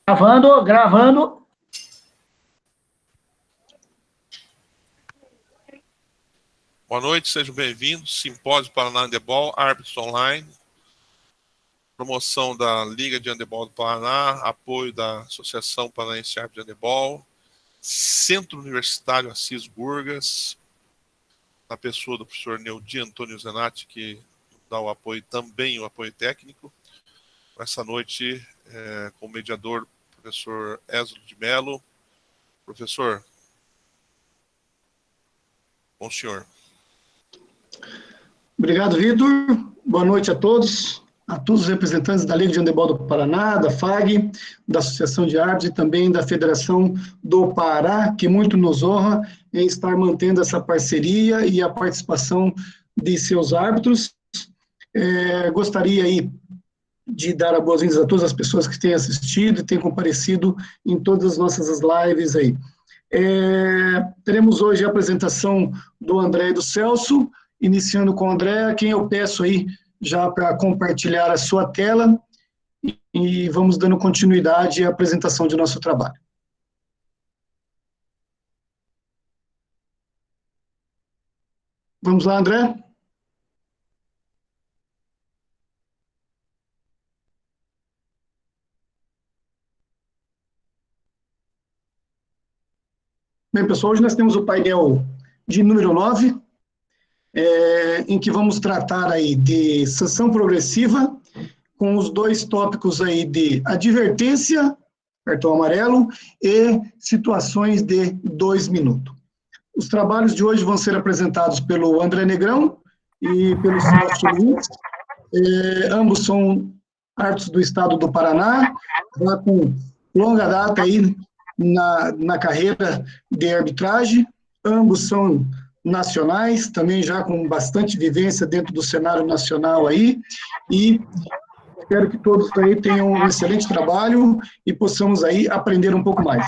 Gravando, gravando. Boa noite, sejam bem-vindos. Simpósio Paraná Handebol, árbitros online. Promoção da Liga de Handebol do Paraná, apoio da Associação Paranaense de Árbitros de Handebol, Centro Universitário Assis Burgas, na pessoa do professor Neudi Antônio Zenatti, que dá o apoio também, o apoio técnico. Essa noite, como mediador, o professor Ésilo de Mello. Professor, com o senhor. Obrigado, Vitor. Boa noite a todos os representantes da Liga de Handebol do Paraná, da FAG, da Associação de Árbitros e também da Federação do Pará, que muito nos honra em estar mantendo essa parceria e a participação de seus árbitros. Gostaria aí de dar as boas-vindas a todas as pessoas que têm assistido e têm comparecido em todas as nossas lives aí. Teremos hoje a apresentação do André e do Celso, iniciando com o André, a quem eu peço aí já para compartilhar a sua tela e vamos dando continuidade à apresentação de nosso trabalho. Vamos lá, André? Bem, pessoal, hoje nós temos o painel de número 9, em que vamos tratar aí de sanção progressiva, com os dois tópicos aí de advertência, cartão amarelo, e situações de 2 minutos. Os trabalhos de hoje vão ser apresentados pelo André Negrão e pelo Celso Luiz. Ambos são árbitros do estado do Paraná, já com longa data aí na carreira de arbitragem. Ambos são nacionais, também já com bastante vivência dentro do cenário nacional aí, e espero que todos aí tenham um excelente trabalho e possamos aí aprender um pouco mais.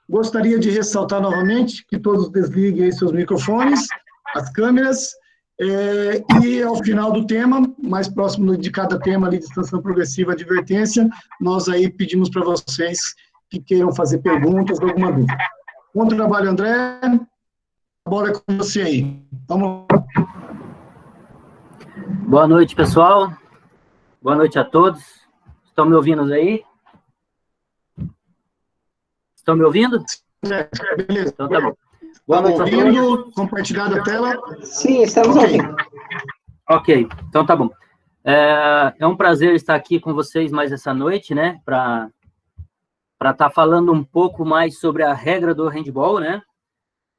Gostaria de ressaltar novamente que todos desliguem aí seus microfones, as câmeras, e ao final do tema, mais próximo de cada tema ali de sanção progressiva, advertência, nós aí pedimos para vocês que queiram fazer perguntas, alguma dúvida. Bom trabalho, André. A bola é com você aí. Vamos lá. Boa noite, pessoal. Boa noite a todos. Estão me ouvindo aí? Estão me ouvindo? Beleza. Então tá bom. Boa noite a todos. Compartilhado a tela? Sim, estamos ouvindo. Ok, então tá bom. É um prazer estar aqui com vocês mais essa noite, né? Para estar falando um pouco mais sobre a regra do handball, né?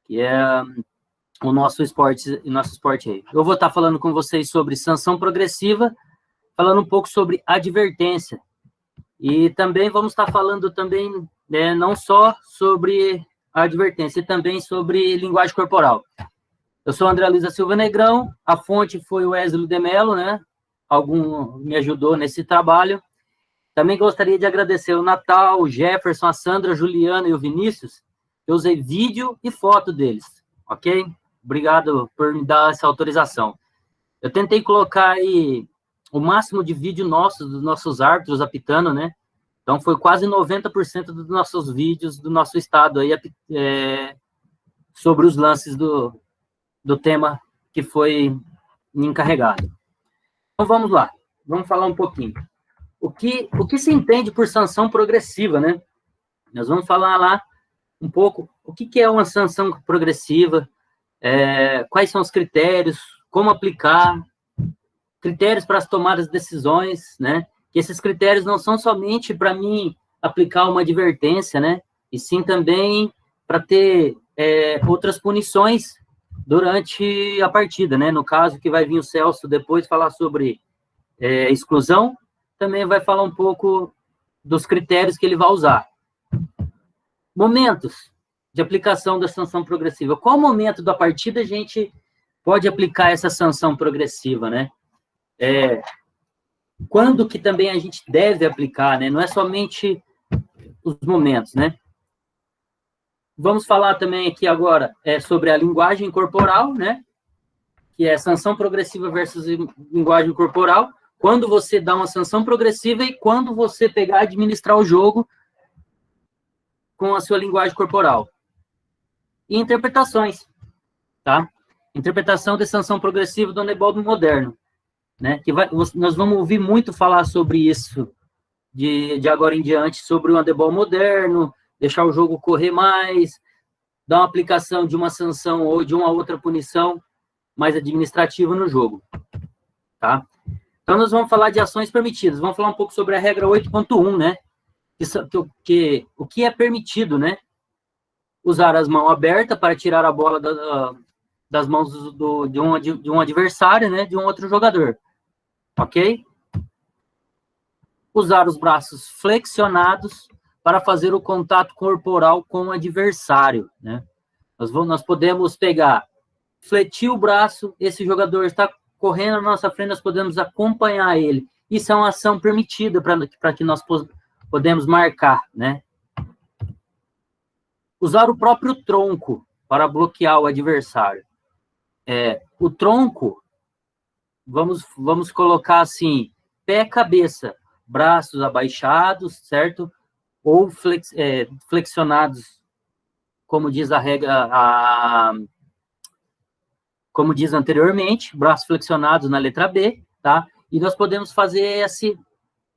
Que é o nosso esporte aí. Eu vou estar falando com vocês sobre sanção progressiva, falando um pouco sobre advertência. E também vamos estar falando também, não só sobre a advertência, e também sobre linguagem corporal. Eu sou André Luiz da Silva Negrão, a fonte foi o Ésilo de Mello, né? Algum me ajudou nesse trabalho. Também gostaria de agradecer o Natal, o Jefferson, a Sandra, a Juliana e o Vinícius. Eu usei vídeo e foto deles, ok? Obrigado por me dar essa autorização. Eu tentei colocar aí o máximo de vídeo dos nossos árbitros apitando, né? Então, foi quase 90% dos nossos vídeos do nosso estado aí, sobre os lances do tema que foi me encarregado. Então, vamos lá. Vamos falar um pouquinho. O que se entende por sanção progressiva, né? Nós vamos falar lá um pouco o que é uma sanção progressiva, quais são os critérios, como aplicar, critérios para as tomadas de decisões, né? Que esses critérios não são somente para mim aplicar uma advertência, né? E sim também para ter outras punições durante a partida, né? No caso que vai vir o Celso depois falar sobre exclusão, também vai falar um pouco dos critérios que ele vai usar. Momentos de aplicação da sanção progressiva. Qual momento da partida a gente pode aplicar essa sanção progressiva, né? Quando que também a gente deve aplicar, né? Não é somente os momentos, né? Vamos falar também aqui agora sobre a linguagem corporal, né? Que é sanção progressiva versus linguagem corporal. Quando você dá uma sanção progressiva e quando você pegar e administrar o jogo com a sua linguagem corporal. E interpretações, tá? Interpretação de sanção progressiva do handebol moderno, né? Nós vamos ouvir muito falar sobre isso de agora em diante, sobre o handebol moderno, deixar o jogo correr mais, dar uma aplicação de uma sanção ou de uma outra punição mais administrativa no jogo, tá? Então, nós vamos falar de ações permitidas. Vamos falar um pouco sobre a regra 8.1, né? O que é permitido, né? Usar as mãos abertas para tirar a bola das mãos de um adversário, né? De um outro jogador. Ok? Usar os braços flexionados para fazer o contato corporal com o adversário, né? Nós podemos pegar, fletir o braço, esse jogador está correndo na nossa frente, nós podemos acompanhar ele. Isso é uma ação permitida para que nós podemos marcar, né? Usar o próprio tronco para bloquear o adversário. O tronco, vamos colocar assim, pé, cabeça, braços abaixados, certo? Ou flexionados, como diz a regra, como diz anteriormente, braços flexionados na letra B, tá? E nós podemos fazer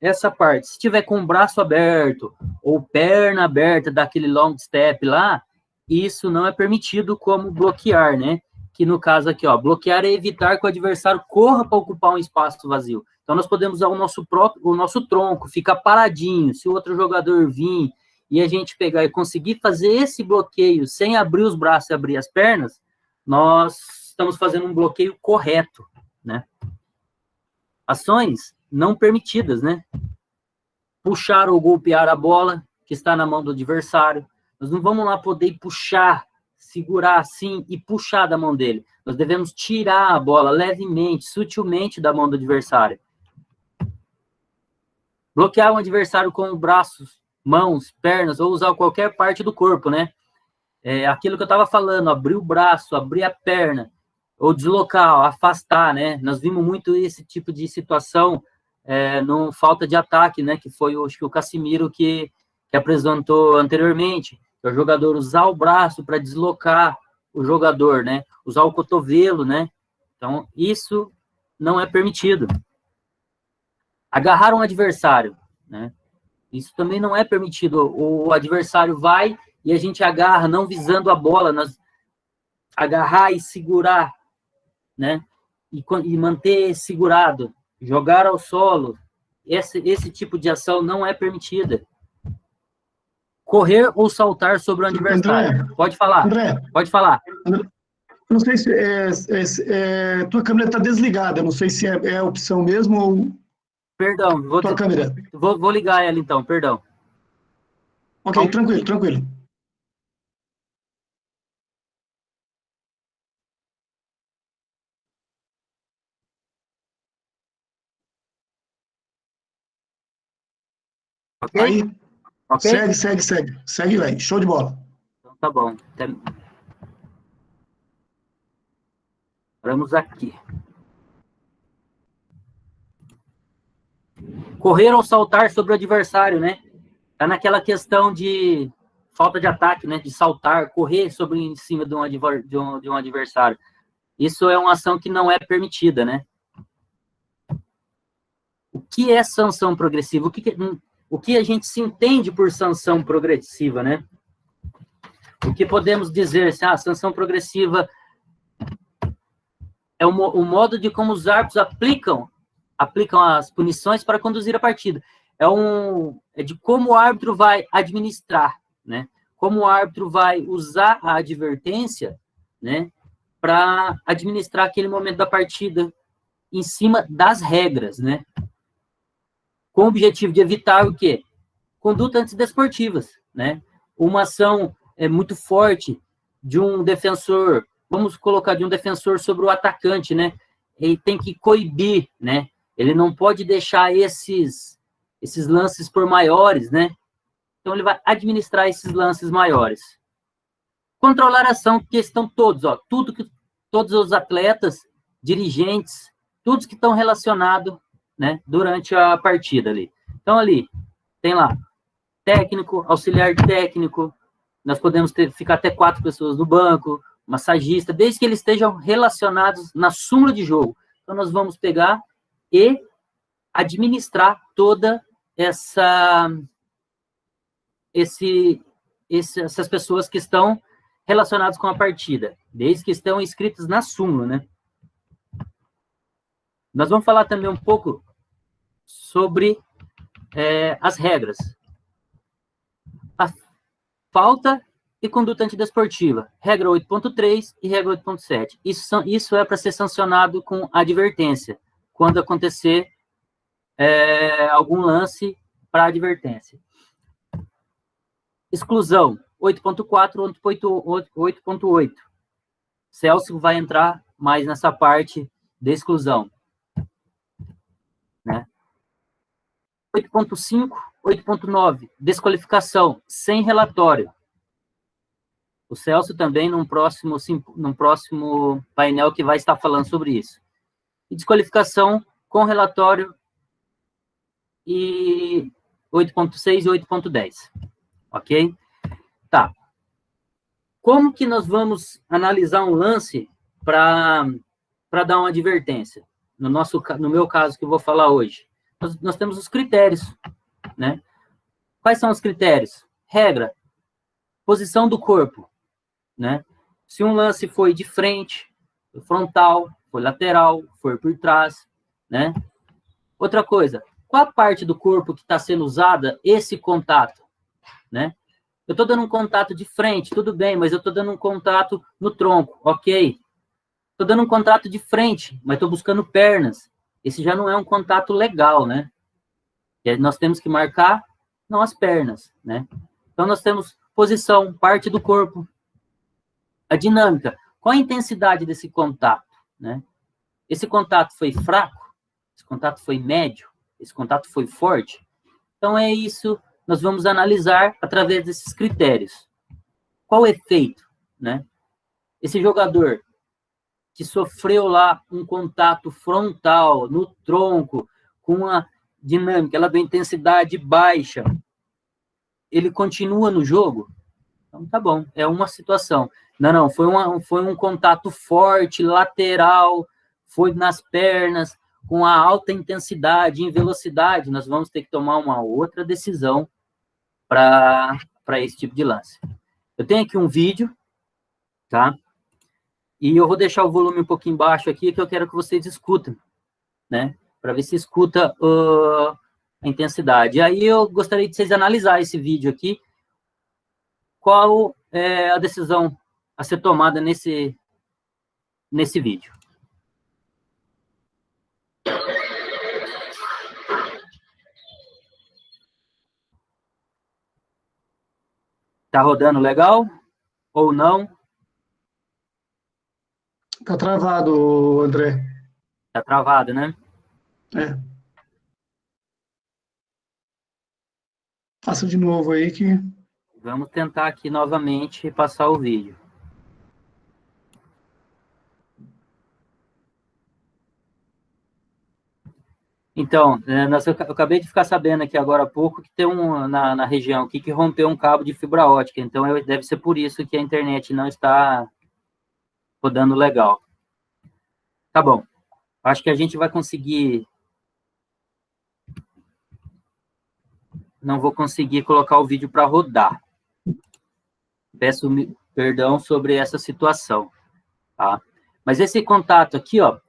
essa parte. Se tiver com o braço aberto ou perna aberta, daquele long step lá, isso não é permitido como bloquear, né? Que no caso aqui, ó, bloquear é evitar que o adversário corra para ocupar um espaço vazio. Então, nós podemos usar o nosso tronco, ficar paradinho. Se o outro jogador vir e a gente pegar e conseguir fazer esse bloqueio sem abrir os braços e abrir as pernas, nós estamos fazendo um bloqueio correto, né? Ações não permitidas, né? Puxar ou golpear a bola que está na mão do adversário. Nós não vamos lá poder puxar, segurar assim e puxar da mão dele. Nós devemos tirar a bola levemente, sutilmente da mão do adversário. Bloquear um adversário com braços, mãos, pernas, ou usar qualquer parte do corpo, né? Aquilo que eu estava falando, abrir o braço, abrir a perna, ou deslocar, afastar, né? Nós vimos muito esse tipo de situação no falta de ataque, né? Que foi, acho que o Casimiro que apresentou anteriormente. É o jogador usar o braço para deslocar o jogador, né? Usar o cotovelo, né? Então, isso não é permitido. Agarrar um adversário, né? Isso também não é permitido. O adversário vai e a gente agarra, não visando a bola, nós agarrar e segurar, né? E manter segurado, jogar ao solo. Esse tipo de ação não é permitida. Correr ou saltar sobre o adversário. André, Pode falar. André, Pode falar. André, não sei se tua câmera está desligada, não sei se é a opção mesmo ou Perdão, tua câmera. Vou ligar ela então, perdão. Ok, tranquilo, tranquilo. Ok? Aí, Ok? segue. Segue lá, show de bola. Então tá bom. Vamos aqui. Correr ou saltar sobre o adversário, né? Tá naquela questão de falta de ataque, né? De saltar, correr em cima de um adversário. Isso é uma ação que não é permitida, né? O que é sanção progressiva? O que a gente se entende por sanção progressiva, né? O que podemos dizer? A sanção progressiva é o modo de como os árbitros aplicam as punições para conduzir a partida. É de como o árbitro vai administrar, né? Como o árbitro vai usar a advertência, né? Para administrar aquele momento da partida em cima das regras, né? Com o objetivo de evitar o quê? Condutas antidesportivas, né? Uma ação muito forte de um defensor, vamos colocar de um defensor sobre o atacante, né? Ele tem que coibir, né? Ele não pode deixar esses lances por maiores, né? Então, ele vai administrar esses lances maiores. Controlar a ação, que estão todos, ó, todos os atletas, dirigentes, todos que estão relacionados, né, durante a partida ali. Então, ali, tem lá, técnico, auxiliar técnico, nós podemos ficar até 4 pessoas no banco, massagista, desde que eles estejam relacionados na súmula de jogo. Então, nós vamos pegar e administrar toda essas pessoas que estão relacionadas com a partida, desde que estão inscritas na súmula, né? Nós vamos falar também um pouco sobre as regras. A falta e conduta antidesportiva, regra 8.3 e regra 8.7. Isso é para ser sancionado com advertência, quando acontecer algum lance para advertência. Exclusão, 8.4, 8.8. Celso vai entrar mais nessa parte de exclusão. Né? 8.5, 8.9, desqualificação, sem relatório. O Celso também, num próximo painel que vai estar falando sobre isso. E desqualificação com relatório e 8.6 e 8.10. Ok? Tá. Como que nós vamos analisar um lance para dar uma advertência? No meu caso, que eu vou falar hoje. Nós temos os critérios, né? Quais são os critérios? Regra, posição do corpo, né? Se um lance foi de frente, foi frontal, foi lateral, foi por trás, né? Outra coisa, qual a parte do corpo que está sendo usada esse contato, né? Eu estou dando um contato de frente, tudo bem, mas eu estou dando um contato no tronco, ok. Estou dando um contato de frente, mas estou buscando pernas. Esse já não é um contato legal, né? Nós temos que marcar, não as pernas, né? Então, nós temos posição, parte do corpo, a dinâmica. Qual a intensidade desse contato, né? Esse contato foi fraco? Esse contato foi médio? Esse contato foi forte? Então, é isso, nós vamos analisar através desses critérios. Qual o efeito, né? Esse jogador que sofreu lá um contato frontal, no tronco, com uma dinâmica, ela da intensidade baixa, ele continua no jogo? Então, tá bom, é uma situação. Não, foi um contato forte, lateral, foi nas pernas, com a alta intensidade, em velocidade, nós vamos ter que tomar uma outra decisão para esse tipo de lance. Eu tenho aqui um vídeo, tá? E eu vou deixar o volume um pouquinho baixo aqui, que eu quero que vocês escutem, né? Para ver se escuta a intensidade. E aí eu gostaria de vocês analisar esse vídeo aqui. Qual é a decisão a ser tomada nesse vídeo? Tá rodando legal? Ou não? Tá travado, André. Tá travado, né? É. Faça de novo aí que... Vamos tentar aqui novamente passar o vídeo. Então, eu acabei de ficar sabendo aqui agora há pouco que tem na região aqui que rompeu um cabo de fibra ótica. Então, deve ser por isso que a internet não está rodando legal. Tá bom. Acho que a gente vai conseguir... Não vou conseguir colocar o vídeo para rodar. Peço perdão sobre essa situação, tá? Mas esse contato aqui, ó,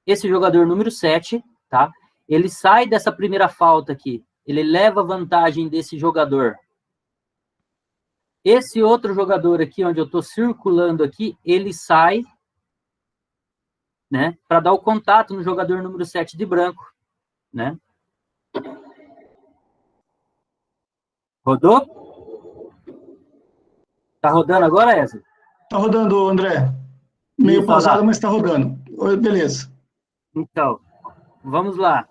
esse jogador número 7, tá? Ele sai dessa primeira falta aqui, ele leva vantagem desse jogador. Esse outro jogador aqui, onde eu estou circulando aqui, ele sai, né, para dar o contato no jogador número 7 de branco, né? Rodou? Tá rodando agora, Essa? Tá rodando, André. Meio pausado, mas tá rodando. Beleza. Então, vamos lá.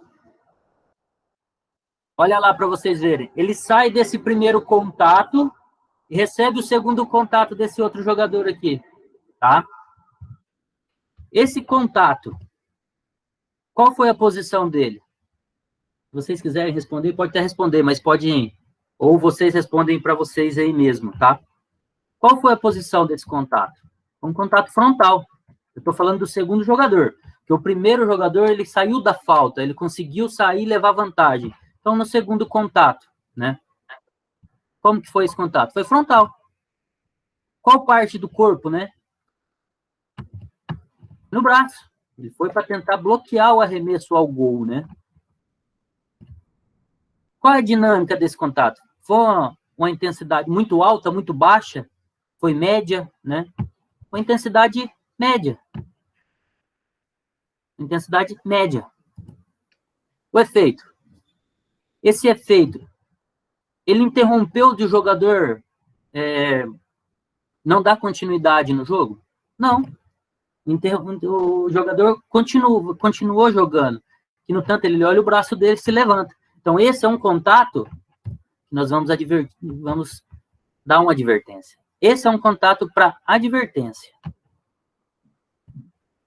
Olha lá para vocês verem. Ele sai desse primeiro contato e recebe o segundo contato desse outro jogador aqui, tá? Esse contato, qual foi a posição dele? Se vocês quiserem responder, pode até responder, mas pode ir. Ou vocês respondem para vocês aí mesmo, tá? Qual foi a posição desse contato? Um contato frontal. Eu estou falando do segundo jogador, que o primeiro jogador, ele saiu da falta, ele conseguiu sair e levar vantagem. Então, no segundo contato, né? Como que foi esse contato? Foi frontal. Qual parte do corpo, né? No braço. Ele foi para tentar bloquear o arremesso ao gol, né? Qual é a dinâmica desse contato? Foi uma intensidade muito alta, muito baixa? Foi média, né? Uma intensidade média. Intensidade média. O efeito. Esse efeito, ele interrompeu de o jogador não dar continuidade no jogo? Não. O jogador continuou jogando. E, no tanto, ele olha o braço dele e se levanta. Então, esse é um contato que nós vamos dar uma advertência. Esse é um contato para advertência.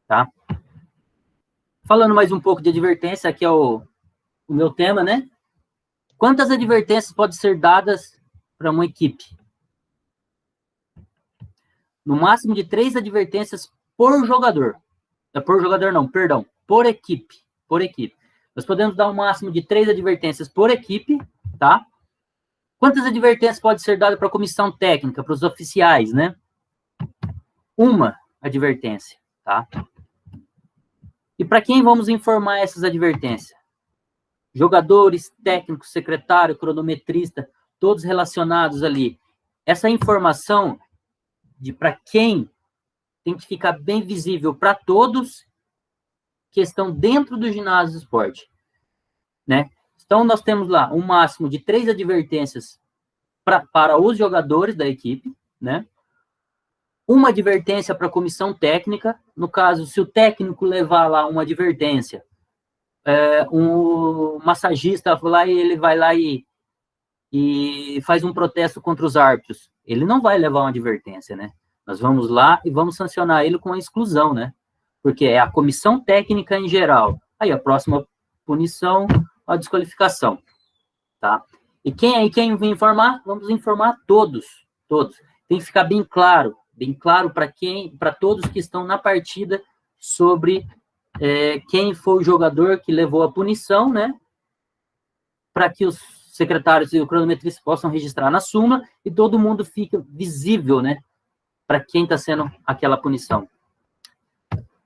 Tá? Falando mais um pouco de advertência, aqui é o meu tema, né? Quantas advertências podem ser dadas para uma equipe? No máximo de 3 advertências por jogador. Por jogador não, perdão, por equipe. Por equipe. Nós podemos dar um máximo de 3 advertências por equipe, tá? Quantas advertências pode ser dada para a comissão técnica, para os oficiais, né? 1 advertência, tá? E para quem vamos informar essas advertências? Jogadores, técnicos, secretário, cronometrista, todos relacionados ali. Essa informação para quem tem que ficar bem visível para todos que estão dentro do ginásio do esporte, né? Então, nós temos lá um máximo de 3 advertências para os jogadores da equipe, né? 1 advertência para a comissão técnica. No caso, se o técnico levar lá uma advertência, um massagista vai lá e faz um protesto contra os árbitros. Ele não vai levar uma advertência, né? Nós vamos lá e vamos sancionar ele com a exclusão, né? Porque é a comissão técnica em geral. Aí a próxima punição, a desqualificação, tá? E quem vai informar? Vamos informar todos. Tem que ficar bem claro para todos que estão na partida sobre quem foi o jogador que levou a punição, né? Para que os secretários e o cronometrista possam registrar na súmula e todo mundo fica visível, né? Para quem está sendo aquela punição.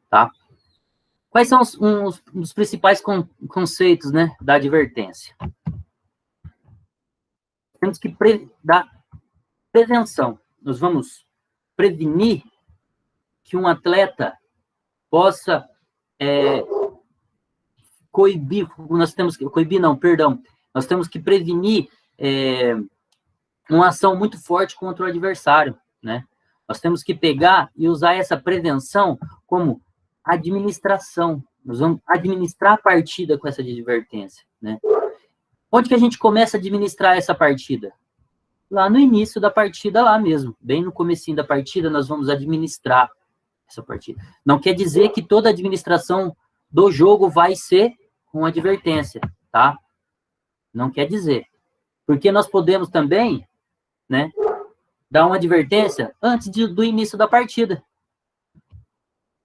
Tá? Quais são os dos principais conceitos, né, da advertência? Temos que dar prevenção. Nós vamos prevenir que um atleta possa coibir, nós temos que prevenir uma ação muito forte contra o adversário, né? Nós temos que pegar e usar essa prevenção como administração. Nós vamos administrar a partida com essa advertência, né? Onde que a gente começa a administrar essa partida? Lá no início da partida, lá mesmo. Bem no comecinho da partida, nós vamos administrar essa partida. Não quer dizer que toda a administração do jogo vai ser com advertência, tá? Não quer dizer. Porque nós podemos também, né, dar uma advertência antes do início da partida.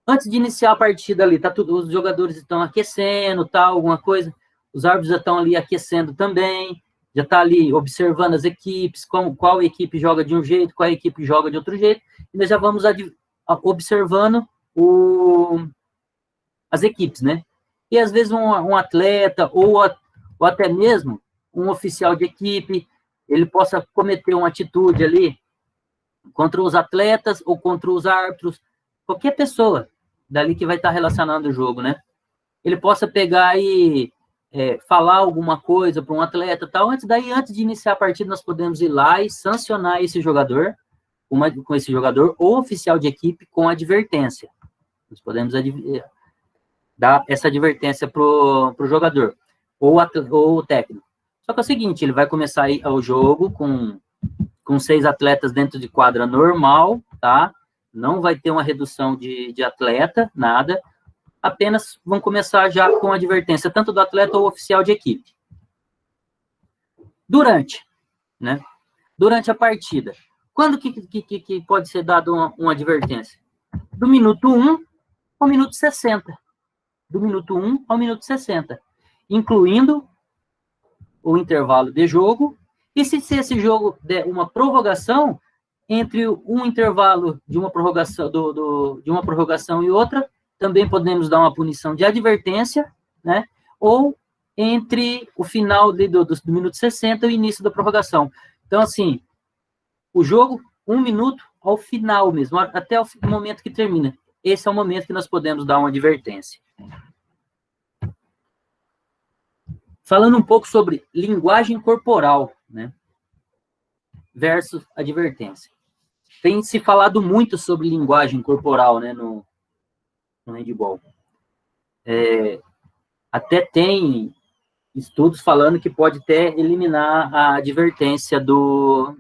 Antes de iniciar a partida ali, os jogadores estão aquecendo, alguma coisa, os árbitros já estão ali aquecendo também, já está ali observando as equipes, qual equipe joga de um jeito, qual equipe joga de outro jeito, e nós já vamos observando as equipes, né? E às vezes um atleta, ou até mesmo um oficial de equipe, ele possa cometer uma atitude ali contra os atletas ou contra os árbitros, qualquer pessoa dali que vai estar relacionando o jogo, né? Ele possa pegar e falar alguma coisa para um atleta, tal. Antes de iniciar a partida, nós podemos ir lá e sancionar esse jogador, com esse jogador, ou oficial de equipe com advertência. Nós podemos dar essa advertência para o jogador, ou o técnico. Só que é o seguinte, ele vai começar o jogo com 6 atletas dentro de quadra normal, tá? Não vai ter uma redução de atleta, nada. Apenas vão começar já com advertência, tanto do atleta ou oficial de equipe. Durante a partida. Quando que pode ser dado uma advertência? Do minuto 1 ao minuto 60. Do minuto 1 ao minuto 60. Incluindo o intervalo de jogo. E se esse jogo der uma prorrogação, entre um intervalo de uma prorrogação, de uma prorrogação e outra, também podemos dar uma punição de advertência, né? Ou entre o final do minuto 60 e o início da prorrogação. Então, assim, o jogo, 1 minuto ao final mesmo, até o momento que termina. Esse é o momento que nós podemos dar uma advertência. Falando um pouco sobre linguagem corporal, né? Versus advertência. Tem se falado muito sobre linguagem corporal, né, no handball. Até tem estudos falando que pode até eliminar a advertência do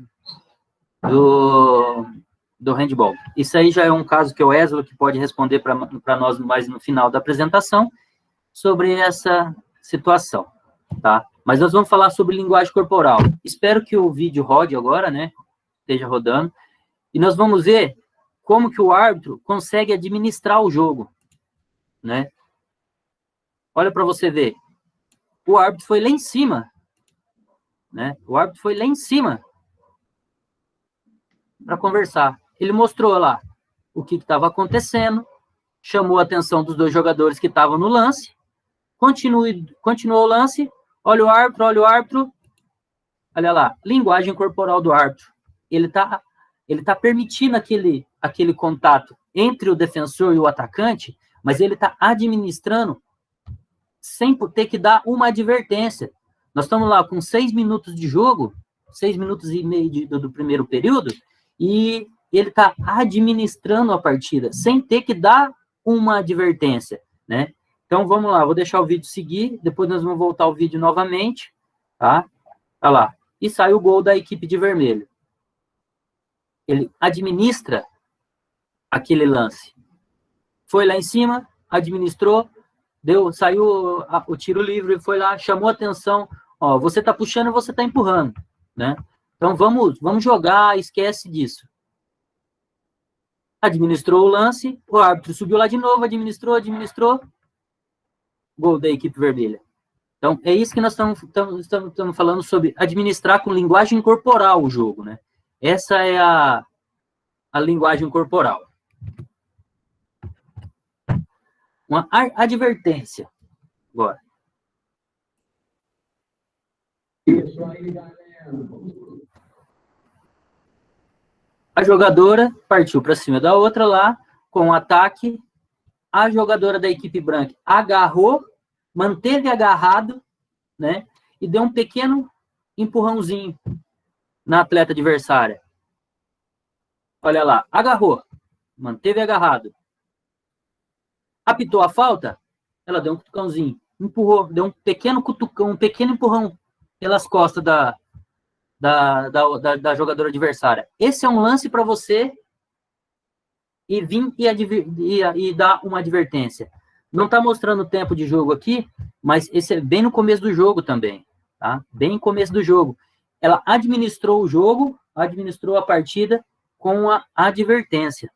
handball. Isso aí já é um caso que o Wesley que pode responder para nós mais no final da apresentação sobre essa situação, tá? Mas nós vamos falar sobre linguagem corporal. Espero que o vídeo rode agora, né? Esteja rodando. E nós vamos ver como que o árbitro consegue administrar o jogo, né? Olha para você ver. O árbitro foi lá em cima, né? O árbitro foi lá em cima para conversar. Ele mostrou lá o que estava acontecendo, chamou a atenção dos 2 jogadores que estavam no lance, continuou o lance, olha o árbitro, olha lá, linguagem corporal do árbitro. Ele tá permitindo aquele contato entre o defensor e o atacante, mas ele está administrando sem ter que dar uma advertência. Nós estamos lá com 6 minutos de jogo, 6 minutos e meio do primeiro período, e ele está administrando a partida, sem ter que dar uma advertência, né? Então, vamos lá, vou deixar o vídeo seguir, depois nós vamos voltar ao vídeo novamente, tá? Olha lá, e sai o gol da equipe de vermelho. Ele administra aquele lance. Foi lá em cima, administrou, saiu o tiro livre, foi lá, chamou a atenção, ó, você tá puxando e você tá empurrando, né? Então, vamos jogar, esquece disso. Administrou o lance, o árbitro subiu lá de novo, administrou, gol da equipe vermelha. Então, é isso que nós estamos falando sobre administrar com linguagem corporal o jogo, né? Essa é a linguagem corporal. Uma advertência. Agora. Isso aí, galera. A jogadora partiu para cima da outra lá, com o ataque. A jogadora da equipe branca agarrou, manteve agarrado, né? E deu um pequeno empurrãozinho na atleta adversária. Olha lá, agarrou, manteve agarrado. Apitou a falta, ela deu um cutucãozinho, empurrou, deu um pequeno cutucão, um pequeno empurrão pelas costas da jogadora adversária. Esse é um lance para você e vir e dar uma advertência. Não está mostrando o tempo de jogo aqui, mas esse é bem no começo do jogo também, tá? Bem no começo do jogo. Ela administrou o jogo, administrou a partida com a advertência.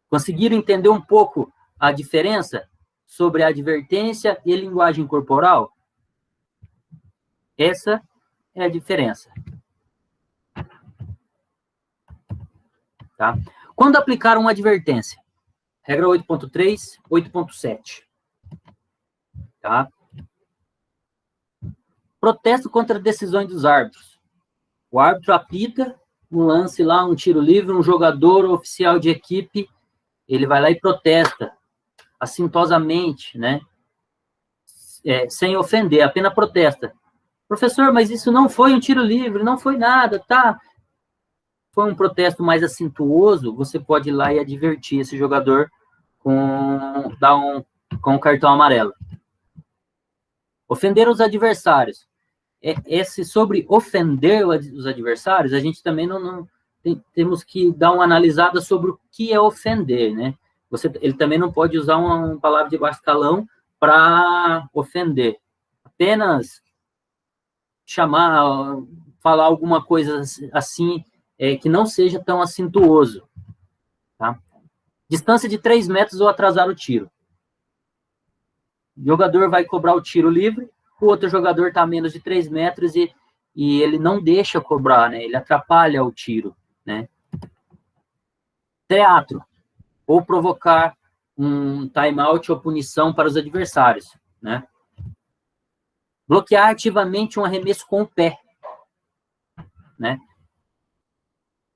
Conseguiram entender um pouco a diferença sobre a advertência e linguagem corporal? Essa é a diferença. Tá? Quando aplicar uma advertência? Regra 8.3, 8.7. Tá? Protesto contra decisões dos árbitros. O árbitro apita um lance lá, um tiro livre, um jogador oficial de equipe, ele vai lá e protesta, assintosamente, né? Sem ofender, apenas protesta. Professor, mas isso não foi um tiro livre, não foi nada, tá? Foi um protesto mais assintoso, você pode ir lá e advertir esse jogador com o cartão amarelo. Ofender os adversários. Sobre ofender os adversários, a gente também temos que dar uma analisada sobre o que é ofender, né? Ele também não pode usar uma palavra de baixo calão para ofender. Apenas chamar, falar alguma coisa assim, que não seja tão acintuoso. Tá? Distância de 3 metros ou atrasar o tiro. O jogador vai cobrar o tiro livre, o outro jogador está a menos de 3 metros e ele não deixa cobrar, né? Ele atrapalha o tiro, né? Teatro, ou provocar um timeout ou punição para os adversários, né? Bloquear ativamente um arremesso com o pé, né?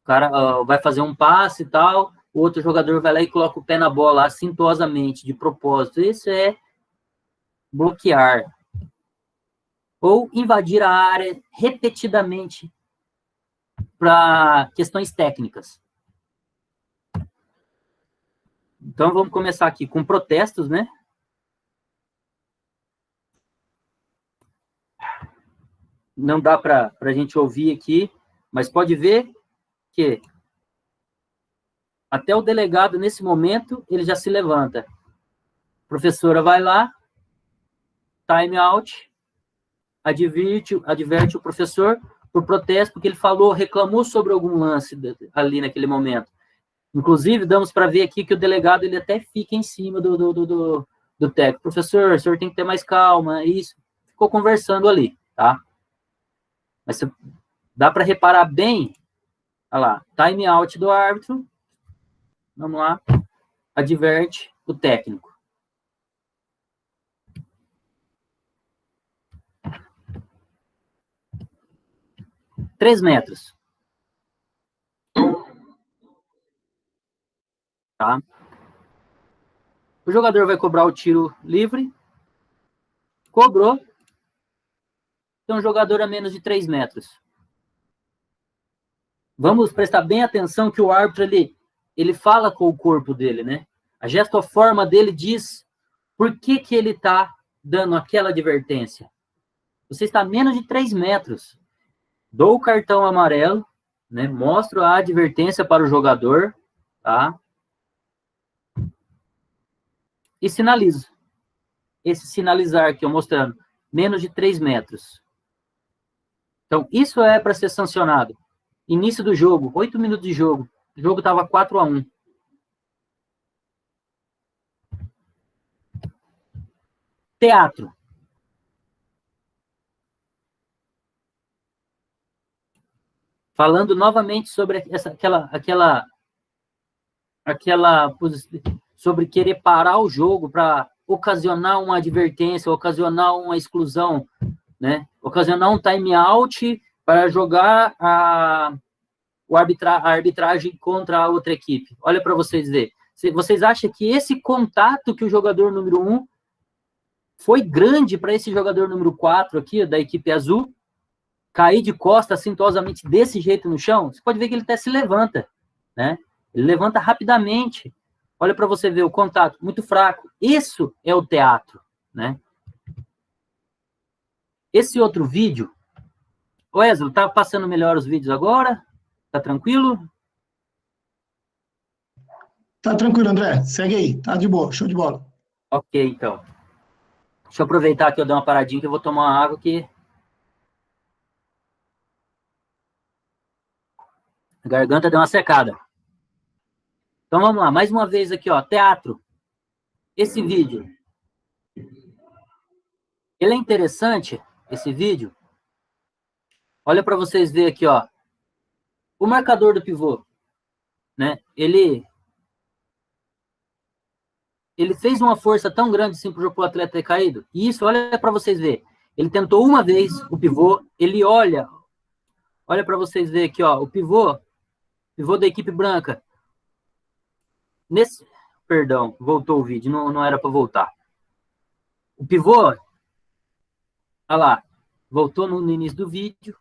O cara vai fazer um passe e tal, o outro jogador vai lá e coloca o pé na bola assintosamente, de propósito. Isso é bloquear. Ou invadir a área repetidamente para questões técnicas. Então, vamos começar aqui com protestos, né? Não dá para a gente ouvir aqui, mas pode ver que até o delegado, nesse momento, ele já se levanta. A professora vai lá, time out, adverte o professor por protesto, porque ele reclamou sobre algum lance ali naquele momento. Inclusive, damos para ver aqui que o delegado ele até fica em cima do técnico. Professor, o senhor tem que ter mais calma, isso. Ficou conversando ali, tá? Mas dá para reparar bem, olha lá, time out do árbitro, vamos lá, adverte o técnico. Três metros. Tá? O jogador vai cobrar o tiro livre. Cobrou. Tem um jogador a menos de 3 metros. Vamos prestar bem atenção que o árbitro, ele fala com o corpo dele, né? A gestoforma dele diz por que ele está dando aquela advertência. Você está a menos de 3 metros. Dou o cartão amarelo, né? Mostro a advertência para o jogador, tá? E sinalizo. Esse sinalizar aqui, eu mostrando, menos de 3 metros. Então, isso é para ser sancionado. Início do jogo, 8 minutos de jogo. O jogo estava 4-1. Teatro. Falando novamente sobre sobre querer parar o jogo para ocasionar uma advertência, ocasionar uma exclusão, né? Ocasionar um time out para jogar a arbitragem contra a outra equipe. Olha para vocês verem. Vocês acham que esse contato que o jogador número 1 foi grande para esse jogador número 4 aqui, da equipe azul, cair de costas assintosamente desse jeito no chão? Você pode ver que ele até se levanta, né? Ele levanta rapidamente. Olha para você ver o contato, muito fraco. Isso é o teatro, né? Esse outro vídeo... Wesley, tá passando melhor os vídeos agora? Tá tranquilo? Tá tranquilo, André. Segue aí. Tá de boa. Show de bola. Ok, então. Deixa eu aproveitar que eu dei uma paradinha que eu vou tomar uma água aqui. A garganta deu uma secada. Então vamos lá, mais uma vez aqui, ó, teatro. Esse vídeo. Ele é interessante, esse vídeo. Olha para vocês verem aqui, ó. O marcador do pivô, né? Ele fez uma força tão grande assim para o atleta ter caído. E isso, olha para vocês verem. Ele tentou uma vez o pivô, ele olha para vocês verem aqui, ó, o pivô da equipe branca. Perdão, voltou o vídeo, não era para voltar. O pivô, olha lá, voltou no início do vídeo.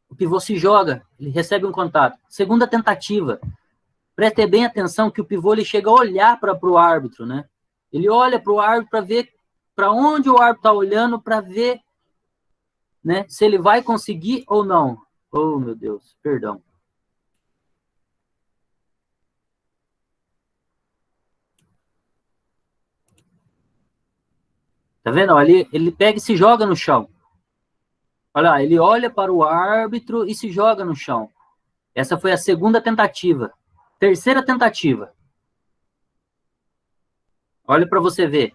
O pivô se joga, ele recebe um contato. Segunda tentativa. Preste bem atenção que o pivô ele chega a olhar para o árbitro, né? Ele olha para o árbitro para ver para onde o árbitro está olhando, para ver, né, se ele vai conseguir ou não. Oh, meu Deus, perdão. Tá vendo? Ele pega e se joga no chão. Olha lá, ele olha para o árbitro e se joga no chão. Essa foi a segunda tentativa. Terceira tentativa. Olha para você ver.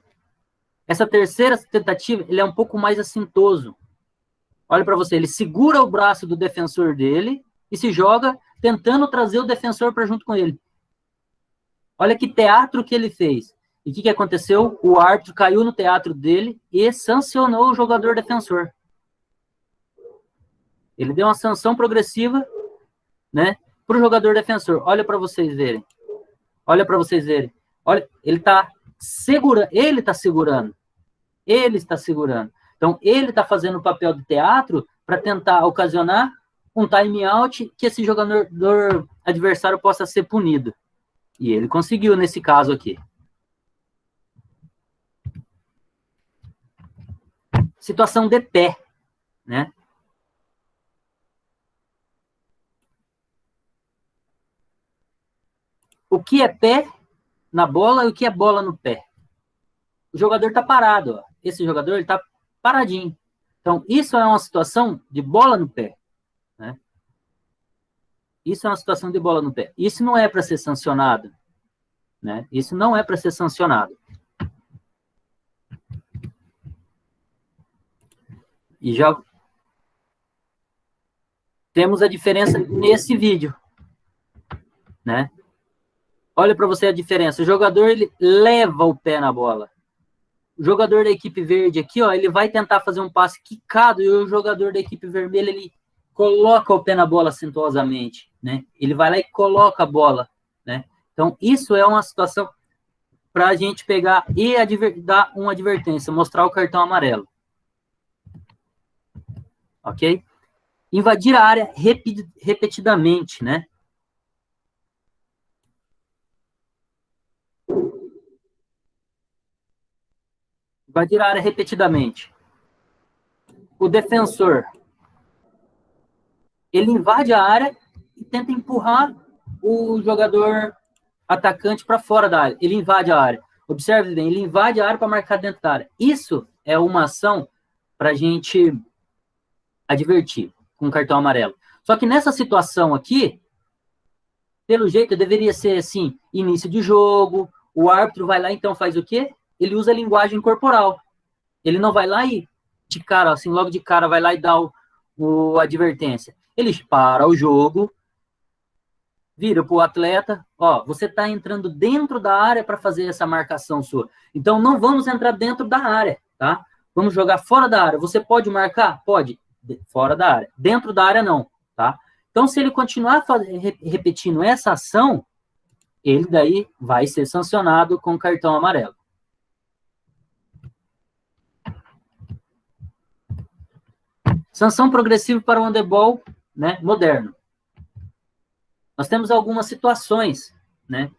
Essa terceira tentativa, ele é um pouco mais assintoso. Olha para você, ele segura o braço do defensor dele e se joga tentando trazer o defensor para junto com ele. Olha que teatro que ele fez. E o que aconteceu? O árbitro caiu no teatro dele e sancionou o jogador defensor. Ele deu uma sanção progressiva, né, para o jogador defensor. Olha para vocês verem. Olha para vocês verem. Olha, ele está segurando. Ele está segurando. Ele está segurando. Então, ele está fazendo o papel de teatro para tentar ocasionar um time out que esse jogador adversário possa ser punido. E ele conseguiu nesse caso aqui. Situação de pé, né? O que é pé na bola e o que é bola no pé? O jogador está parado, ó. Esse jogador está paradinho. Então, isso é uma situação de bola no pé, né? Isso é uma situação de bola no pé. Isso não é para ser sancionado, né? Isso não é para ser sancionado. E já temos a diferença nesse vídeo, né? Olha para você a diferença. O jogador, ele leva o pé na bola. O jogador da equipe verde aqui, ó, ele vai tentar fazer um passe quicado e o jogador da equipe vermelha, ele coloca o pé na bola acentuosamente, né? Ele vai lá e coloca a bola, né? Então, isso é uma situação para a gente pegar e dar uma advertência, mostrar o cartão amarelo. Ok? Invadir a área repetidamente, né? Invadir a área repetidamente. O defensor, ele invade a área e tenta empurrar o jogador atacante para fora da área. Ele invade a área. Observe bem, ele invade a área para marcar dentro da área. Isso é uma ação para a gente advertir com cartão amarelo. Só que nessa situação aqui, pelo jeito, deveria ser assim, início de jogo, o árbitro vai lá, então faz o quê? Ele usa a linguagem corporal. Ele não vai lá e, de cara, assim, logo de cara, vai lá e dá a advertência. Ele para o jogo, vira para o atleta, ó, você está entrando dentro da área para fazer essa marcação sua. Então, não vamos entrar dentro da área, tá? Vamos jogar fora da área. Você pode marcar? Pode. Fora da área. Dentro da área, não, tá? Então, se ele continuar repetindo essa ação, ele daí vai ser sancionado com cartão amarelo. Sanção progressiva para o handebol, né, moderno. Nós temos algumas situações, né,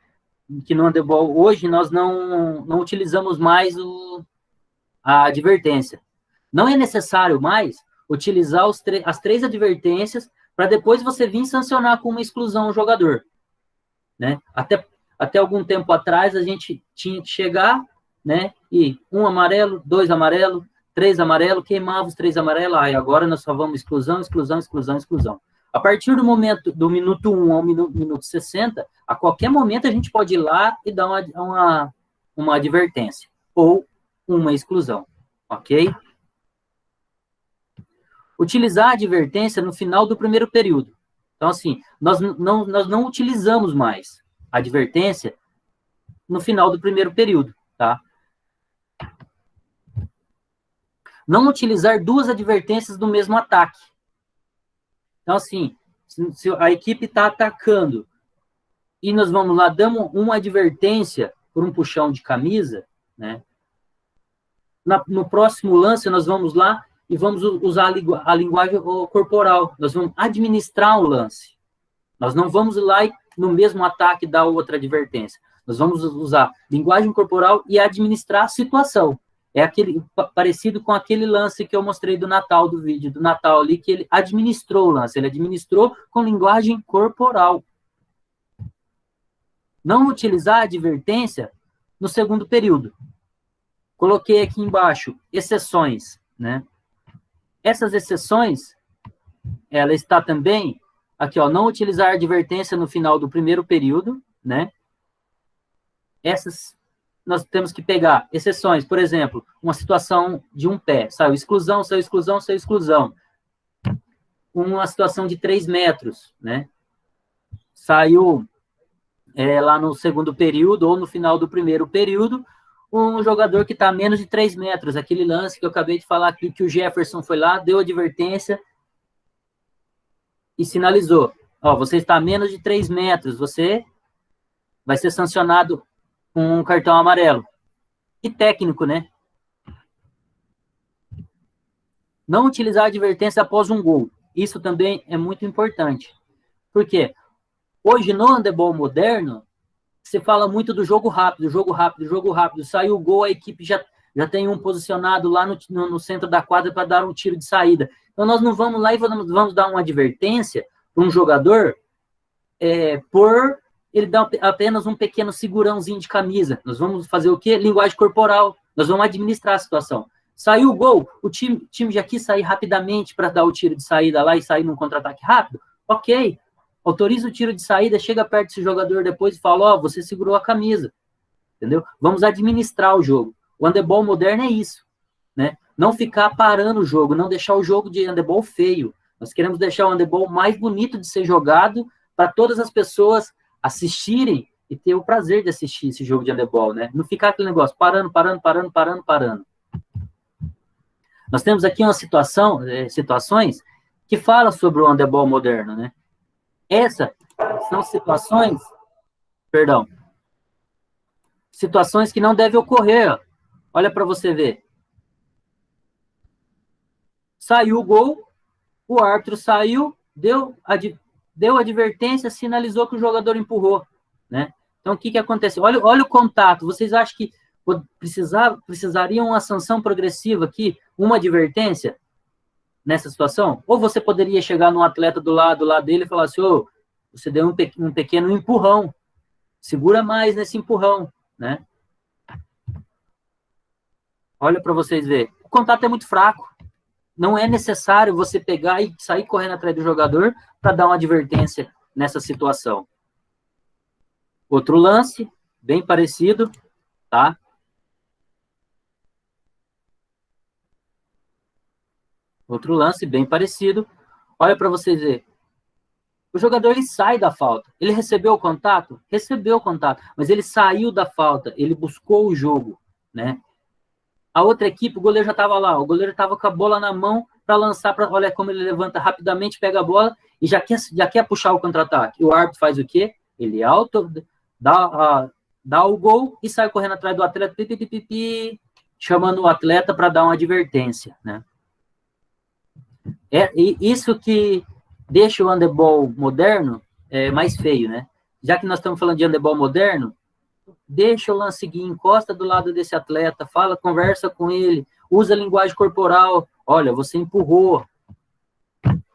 que no handebol hoje nós não utilizamos mais a advertência. Não é necessário mais utilizar as 3 advertências para depois você vir sancionar com uma exclusão o jogador, né? Até algum tempo atrás a gente tinha que chegar, né, e 1 amarelo, 2 amarelo, 3 amarelo, queimava os 3 amarelos, e agora nós só vamos exclusão, exclusão, exclusão, exclusão. A partir do minuto 1 ao minuto 60, a qualquer momento a gente pode ir lá e dar uma advertência, ou uma exclusão, ok? Utilizar a advertência no final do primeiro período. Então, assim, nós não utilizamos mais a advertência no final do primeiro período, tá? Não utilizar 2 advertências do mesmo ataque. Então, assim, se a equipe está atacando e nós vamos lá, damos uma advertência por um puxão de camisa, né? No próximo lance, nós vamos lá e vamos usar a linguagem corporal. Nós vamos administrar o lance. Nós não vamos ir lá e, no mesmo ataque, dar outra advertência. Nós vamos usar linguagem corporal e administrar a situação. É parecido com aquele lance que eu mostrei do Natal, do vídeo do Natal ali, que ele administrou o lance. Ele administrou com linguagem corporal. Não utilizar a advertência no segundo período. Coloquei aqui embaixo exceções, né? Essas exceções, ela está também, aqui, ó, não utilizar advertência no final do primeiro período, né? Essas nós temos que pegar exceções, por exemplo, uma situação de um pé, saiu exclusão, saiu exclusão, saiu exclusão. Uma situação de 3 metros, né? Saiu lá no segundo período ou no final do primeiro período, um jogador que está a menos de 3 metros, aquele lance que eu acabei de falar aqui, que o Jefferson foi lá, deu advertência e sinalizou, ó, você está a menos de 3 metros, você vai ser sancionado com um cartão amarelo. E técnico, né? Não utilizar advertência após um gol. Isso também é muito importante. Por quê? Hoje, no handebol moderno, se fala muito do jogo rápido, jogo rápido, jogo rápido. Saiu o gol, a equipe já tem um posicionado lá no centro da quadra para dar um tiro de saída. Então, nós não vamos lá e vamos dar uma advertência para um jogador por ele dar apenas um pequeno segurãozinho de camisa. Nós vamos fazer o quê? Linguagem corporal. Nós vamos administrar a situação. Saiu o gol, o time já quis sair rapidamente para dar o tiro de saída lá e sair num contra-ataque rápido? Ok. Autoriza o tiro de saída, chega perto desse jogador depois e fala, ó, você segurou a camisa. Entendeu? Vamos administrar o jogo. O handebol moderno é isso, né? Não ficar parando o jogo, não deixar o jogo de handebol feio. Nós queremos deixar o handebol mais bonito de ser jogado para todas as pessoas assistirem e ter o prazer de assistir esse jogo de handebol, né? Não ficar aquele negócio parando. Nós temos aqui uma situações que falam sobre o handebol moderno, né? Essas são situações que não devem ocorrer. Ó. Olha para você ver. Saiu o gol, o árbitro saiu, deu advertência, sinalizou que o jogador empurrou, né? Então, o que aconteceu? Olha o contato. Vocês acham que precisariam uma sanção progressiva aqui, uma advertência nessa situação? Ou você poderia chegar num atleta do lado dele e falar assim, ô, você deu um pequeno empurrão, segura mais nesse empurrão, né? Olha para vocês verem. O contato é muito fraco. Não é necessário você pegar e sair correndo atrás do jogador para dar uma advertência nessa situação. Outro lance, bem parecido, tá? Outro lance, bem parecido. Olha para vocês verem. O jogador, ele sai da falta. Ele recebeu o contato? Recebeu o contato. Mas ele saiu da falta. Ele buscou o jogo, né? A outra equipe, o goleiro já estava lá. O goleiro estava com a bola na mão para lançar. Olha como ele levanta rapidamente, pega a bola e já quer puxar o contra-ataque. O árbitro faz o quê? Ele dá o gol e sai correndo atrás do atleta, chamando o atleta para dar uma advertência, né? Isso que deixa o handebol moderno mais feio, né? Já que nós estamos falando de handebol moderno, deixa o lance seguir, encosta do lado desse atleta, conversa com ele, usa a linguagem corporal. Olha, você empurrou.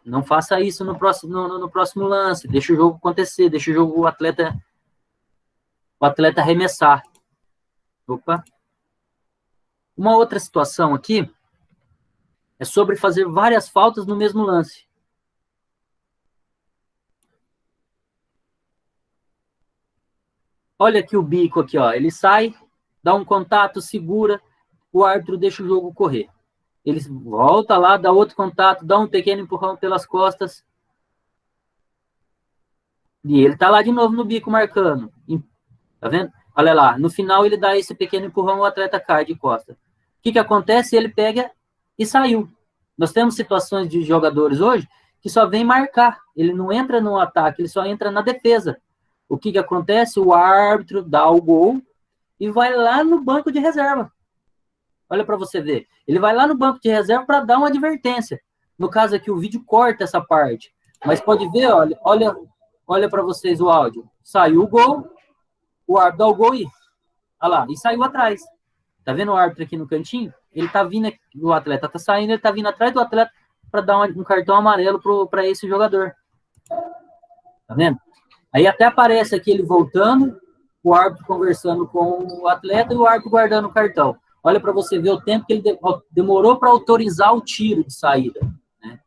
Não faça isso no próximo lance. Deixa o jogo acontecer, deixa o atleta arremessar. Opa. Uma outra situação aqui é sobre fazer várias faltas no mesmo lance. Olha aqui o bico aqui, ó. Ele sai, dá um contato, segura, o árbitro deixa o jogo correr. Ele volta lá, dá outro contato, dá um pequeno empurrão pelas costas. E ele tá lá de novo no bico marcando. Tá vendo? Olha lá, no final ele dá esse pequeno empurrão, o atleta cai de costa. O que acontece? Ele pega e saiu. Nós temos situações de jogadores hoje que só vem marcar. Ele não entra no ataque, ele só entra na defesa. O que acontece? O árbitro dá o gol e vai lá no banco de reserva. Olha para você ver. Ele vai lá no banco de reserva para dar uma advertência. No caso aqui, o vídeo corta essa parte. Mas pode ver, olha para vocês o áudio. Saiu o gol, o árbitro dá o gol e... Olha lá, e saiu atrás. Tá vendo o árbitro aqui no cantinho? Ele tá vindo, o atleta tá saindo, ele tá vindo atrás do atleta para dar um cartão amarelo para esse jogador. Tá vendo? Aí até aparece aqui ele voltando, o árbitro conversando com o atleta e o árbitro guardando o cartão. olha para você ver o tempo que ele demorou para autorizar o tiro de saída. Né?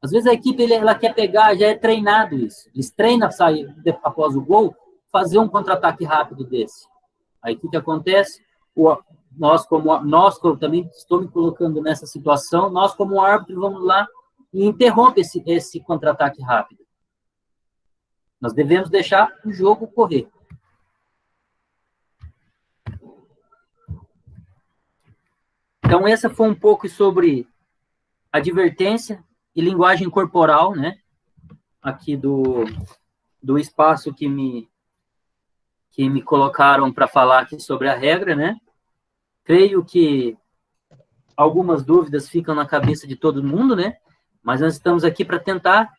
Às vezes a equipe ela quer pegar, já é treinado isso. Eles treinam a sair após o gol, fazer um contra-ataque rápido desse. Aí o que acontece? Nós também estou me colocando nessa situação, nós como árbitro vamos lá e interrompe esse contra-ataque rápido. Nós devemos deixar o jogo correr. Então, essa foi um pouco sobre advertência e linguagem corporal, né? Aqui do espaço que me colocaram para falar aqui sobre a regra, né? Creio que algumas dúvidas ficam na cabeça de todo mundo, né? Mas nós estamos aqui para tentar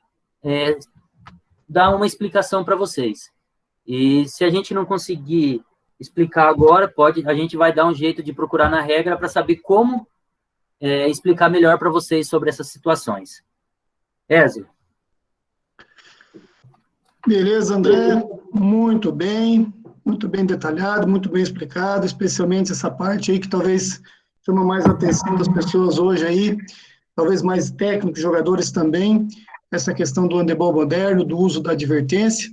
dar uma explicação para vocês. E se a gente não conseguir explicar agora, a gente vai dar um jeito de procurar na regra para saber como explicar melhor para vocês sobre essas situações. Ézio. Beleza, André, muito bem detalhado, muito bem explicado, especialmente essa parte aí que talvez chama mais a atenção das pessoas hoje aí, talvez mais técnicos, jogadores também, essa questão do handebol moderno, do uso da advertência.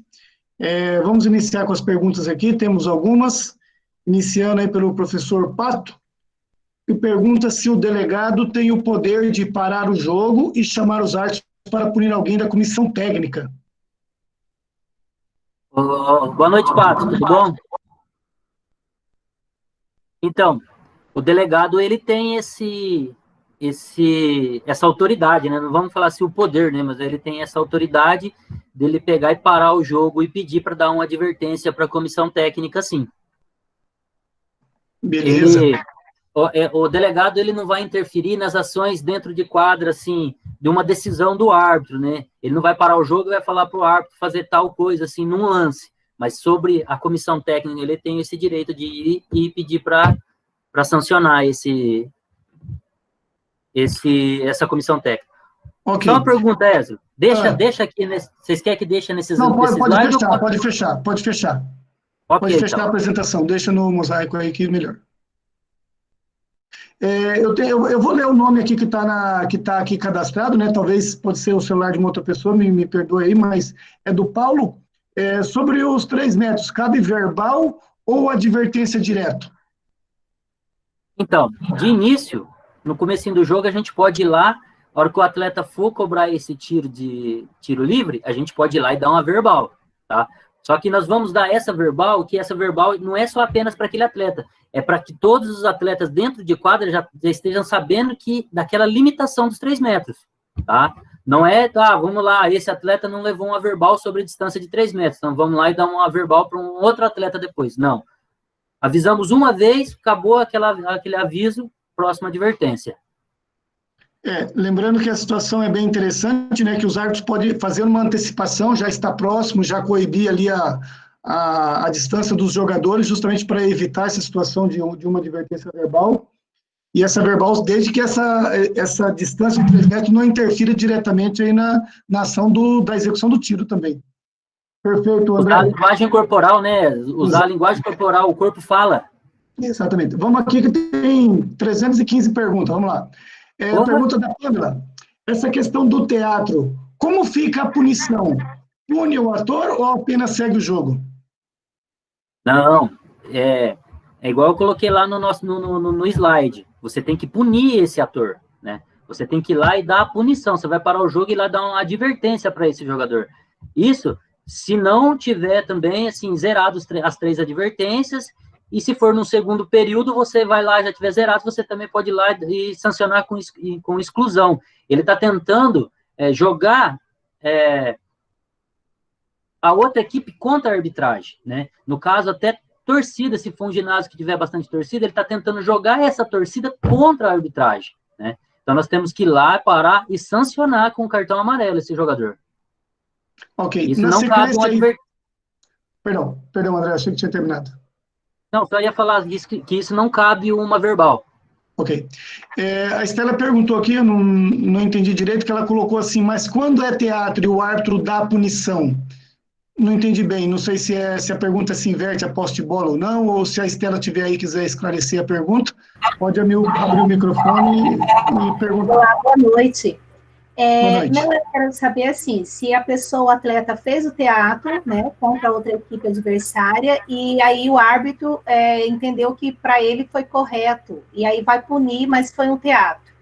Vamos iniciar com as perguntas aqui, temos algumas, iniciando aí pelo professor Pato, que pergunta se o delegado tem o poder de parar o jogo e chamar os árbitros para punir alguém da comissão técnica. Boa noite, Pato, tudo bom? Então, o delegado, ele tem essa autoridade, né? Não vamos falar assim o poder, né? Mas ele tem essa autoridade dele pegar e parar o jogo e pedir para dar uma advertência para a comissão técnica, sim. Beleza. O delegado, ele não vai interferir nas ações dentro de quadra, assim, de uma decisão do árbitro, né? Ele não vai parar o jogo e vai falar para o árbitro fazer tal coisa, assim, num lance. Mas sobre a comissão técnica, ele tem esse direito de ir e pedir para sancionar essa comissão técnica. Okay. Só uma pergunta, Ézio. Deixa aqui, vocês querem que deixe nesses Não, pode slides? Pode fechar. Okay, pode fechar a apresentação, deixa no mosaico aí que melhor. Eu vou ler o nome aqui que está aqui cadastrado, né? Talvez pode ser o celular de uma outra pessoa, me perdoe aí, mas é do Paulo. Sobre os 3 metros, cabe verbal ou advertência direto? Então, de início, no comecinho do jogo, a gente pode ir lá, na hora que o atleta for cobrar esse tiro livre, a gente pode ir lá e dar uma verbal, tá? Só que nós vamos dar essa verbal, que essa verbal não é só apenas para aquele atleta, é para que todos os atletas dentro de quadra já estejam sabendo daquela limitação dos 3 metros, tá? Não é, vamos lá, esse atleta não levou uma verbal sobre a distância de 3 metros, então vamos lá e dar uma verbal para um outro atleta depois. Não. Avisamos uma vez, acabou aquele aviso, próxima advertência. Lembrando que a situação é bem interessante, né, que os árbitros podem fazer uma antecipação, já está próximo, já coibir ali a distância dos jogadores, justamente para evitar essa situação de uma advertência verbal, e essa verbal, desde que essa distância de 3 metros não interfira diretamente aí na ação da execução do tiro também. Perfeito, André. Usar a linguagem corporal, né? Usar a linguagem corporal, o corpo fala. Exatamente. Vamos aqui que tem 315 perguntas, vamos lá. Pergunta da Pamela. Essa questão do teatro, como fica a punição? Pune o ator ou apenas segue o jogo? Não, é igual eu coloquei lá no slide. Você tem que punir esse ator, né? Você tem que ir lá e dar a punição. Você vai parar o jogo e ir lá dar uma advertência para esse jogador. Isso, se não tiver também, assim, zerado as 3 advertências. E se for no segundo período, você vai lá, já tiver zerado, você também pode ir lá e sancionar com exclusão. Ele está tentando jogar a outra equipe contra a arbitragem, né? No caso, até torcida, se for um ginásio que tiver bastante torcida, ele está tentando jogar essa torcida contra a arbitragem, né? Então, nós temos que ir lá, parar e sancionar com o cartão amarelo esse jogador. Ok. Isso não cabe um advertência. Perdão, André, achei que tinha terminado. Não, só ia falar que isso não cabe uma verbal. Ok. A Estela perguntou aqui, eu não entendi direito, que ela colocou assim, mas quando é teatro e o árbitro dá punição, Não entendi bem, não sei se a pergunta se inverte a posse de bola ou não, ou se a Estela tiver aí e quiser esclarecer a pergunta, pode abrir o microfone e perguntar. Olá, boa noite. Boa noite. Não, eu quero saber, assim, se a pessoa, o atleta, fez o teatro, né, contra outra equipe adversária, e aí o árbitro entendeu que para ele foi correto, e aí vai punir, mas foi um teatro.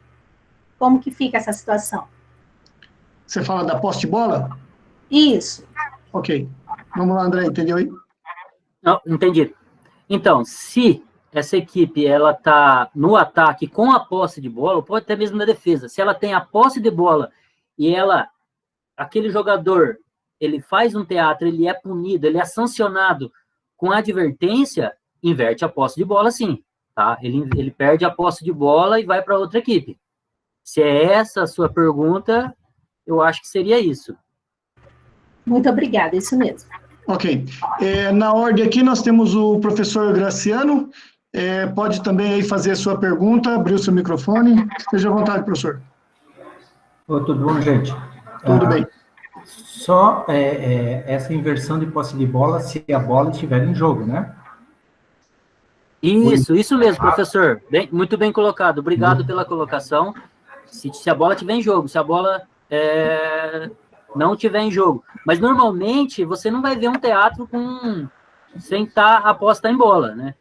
Como que fica essa situação? Você fala da posse de bola? Isso. Ok. Vamos lá, André, entendeu aí? Não, entendi. Então, se essa equipe ela está no ataque com a posse de bola, ou pode até mesmo na defesa, se ela tem a posse de bola e aquele jogador, ele faz um teatro, ele é punido, ele é sancionado com advertência, inverte a posse de bola, sim, tá? Ele perde a posse de bola e vai para outra equipe. Se é essa a sua pergunta, eu acho que seria isso. Muito obrigada, isso mesmo. Ok. Na ordem aqui, nós temos o professor Graciano. Pode também aí fazer a sua pergunta, abrir o seu microfone. Esteja à vontade, professor. Tudo bom, gente? Tudo bem. Só essa inversão de posse de bola se a bola estiver em jogo, né? Isso mesmo, professor. Muito bem colocado. Obrigado pela colocação. Se a bola estiver em jogo, se a bola não estiver em jogo. Mas, normalmente, você não vai ver um teatro sem a posse estar em bola, né?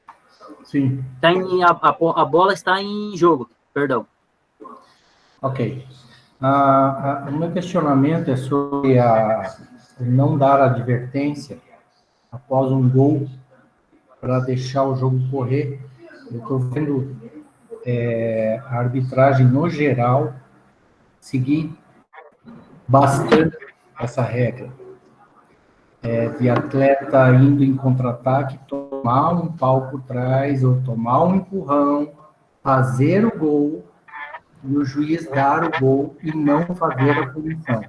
Sim. A bola está em jogo, perdão. Ok. O meu questionamento é sobre não dar advertência após um gol para deixar o jogo correr. Eu estou vendo a arbitragem, no geral, seguir bastante essa regra. De atleta indo em contra-ataque, tomar um pau por trás, ou tomar um empurrão, fazer o gol, e o juiz dar o gol e não fazer a punição.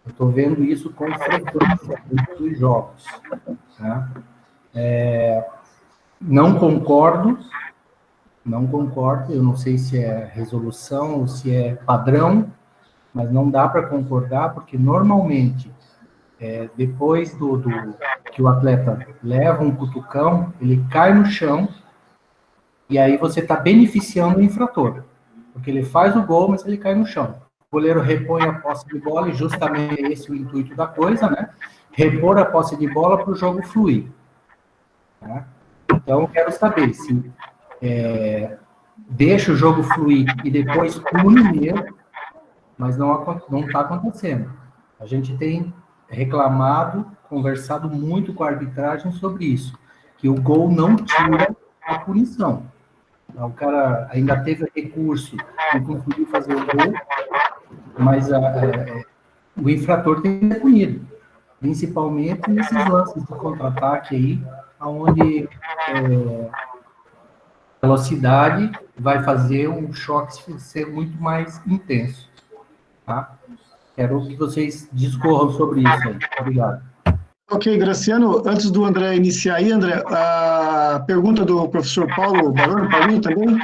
Eu estou vendo isso com frequência nos jogos. Tá? Não concordo, eu não sei se é resolução ou se é padrão, mas não dá para concordar, porque normalmente, depois que o atleta leva um cutucão, ele cai no chão, e aí você está beneficiando o infrator, porque ele faz o gol, mas ele cai no chão. O goleiro repõe a posse de bola, e justamente esse é o intuito da coisa, né? Repor a posse de bola para o jogo fluir. Tá? Então, eu quero saber se deixa o jogo fluir e depois pune mesmo, mas não está acontecendo. A gente tem reclamado, conversado muito com a arbitragem sobre isso, que o gol não tira a punição. O cara ainda teve recurso, não conseguiu fazer o gol, mas o infrator tem que ser punido, principalmente nesses lances de contra-ataque aí, onde a velocidade vai fazer um choque ser muito mais intenso. Tá? Quero que vocês discorram sobre isso aí. Obrigado. Ok, Graciano, antes do André iniciar aí, André, a pergunta do professor Paulo Baroni, Paulinho também,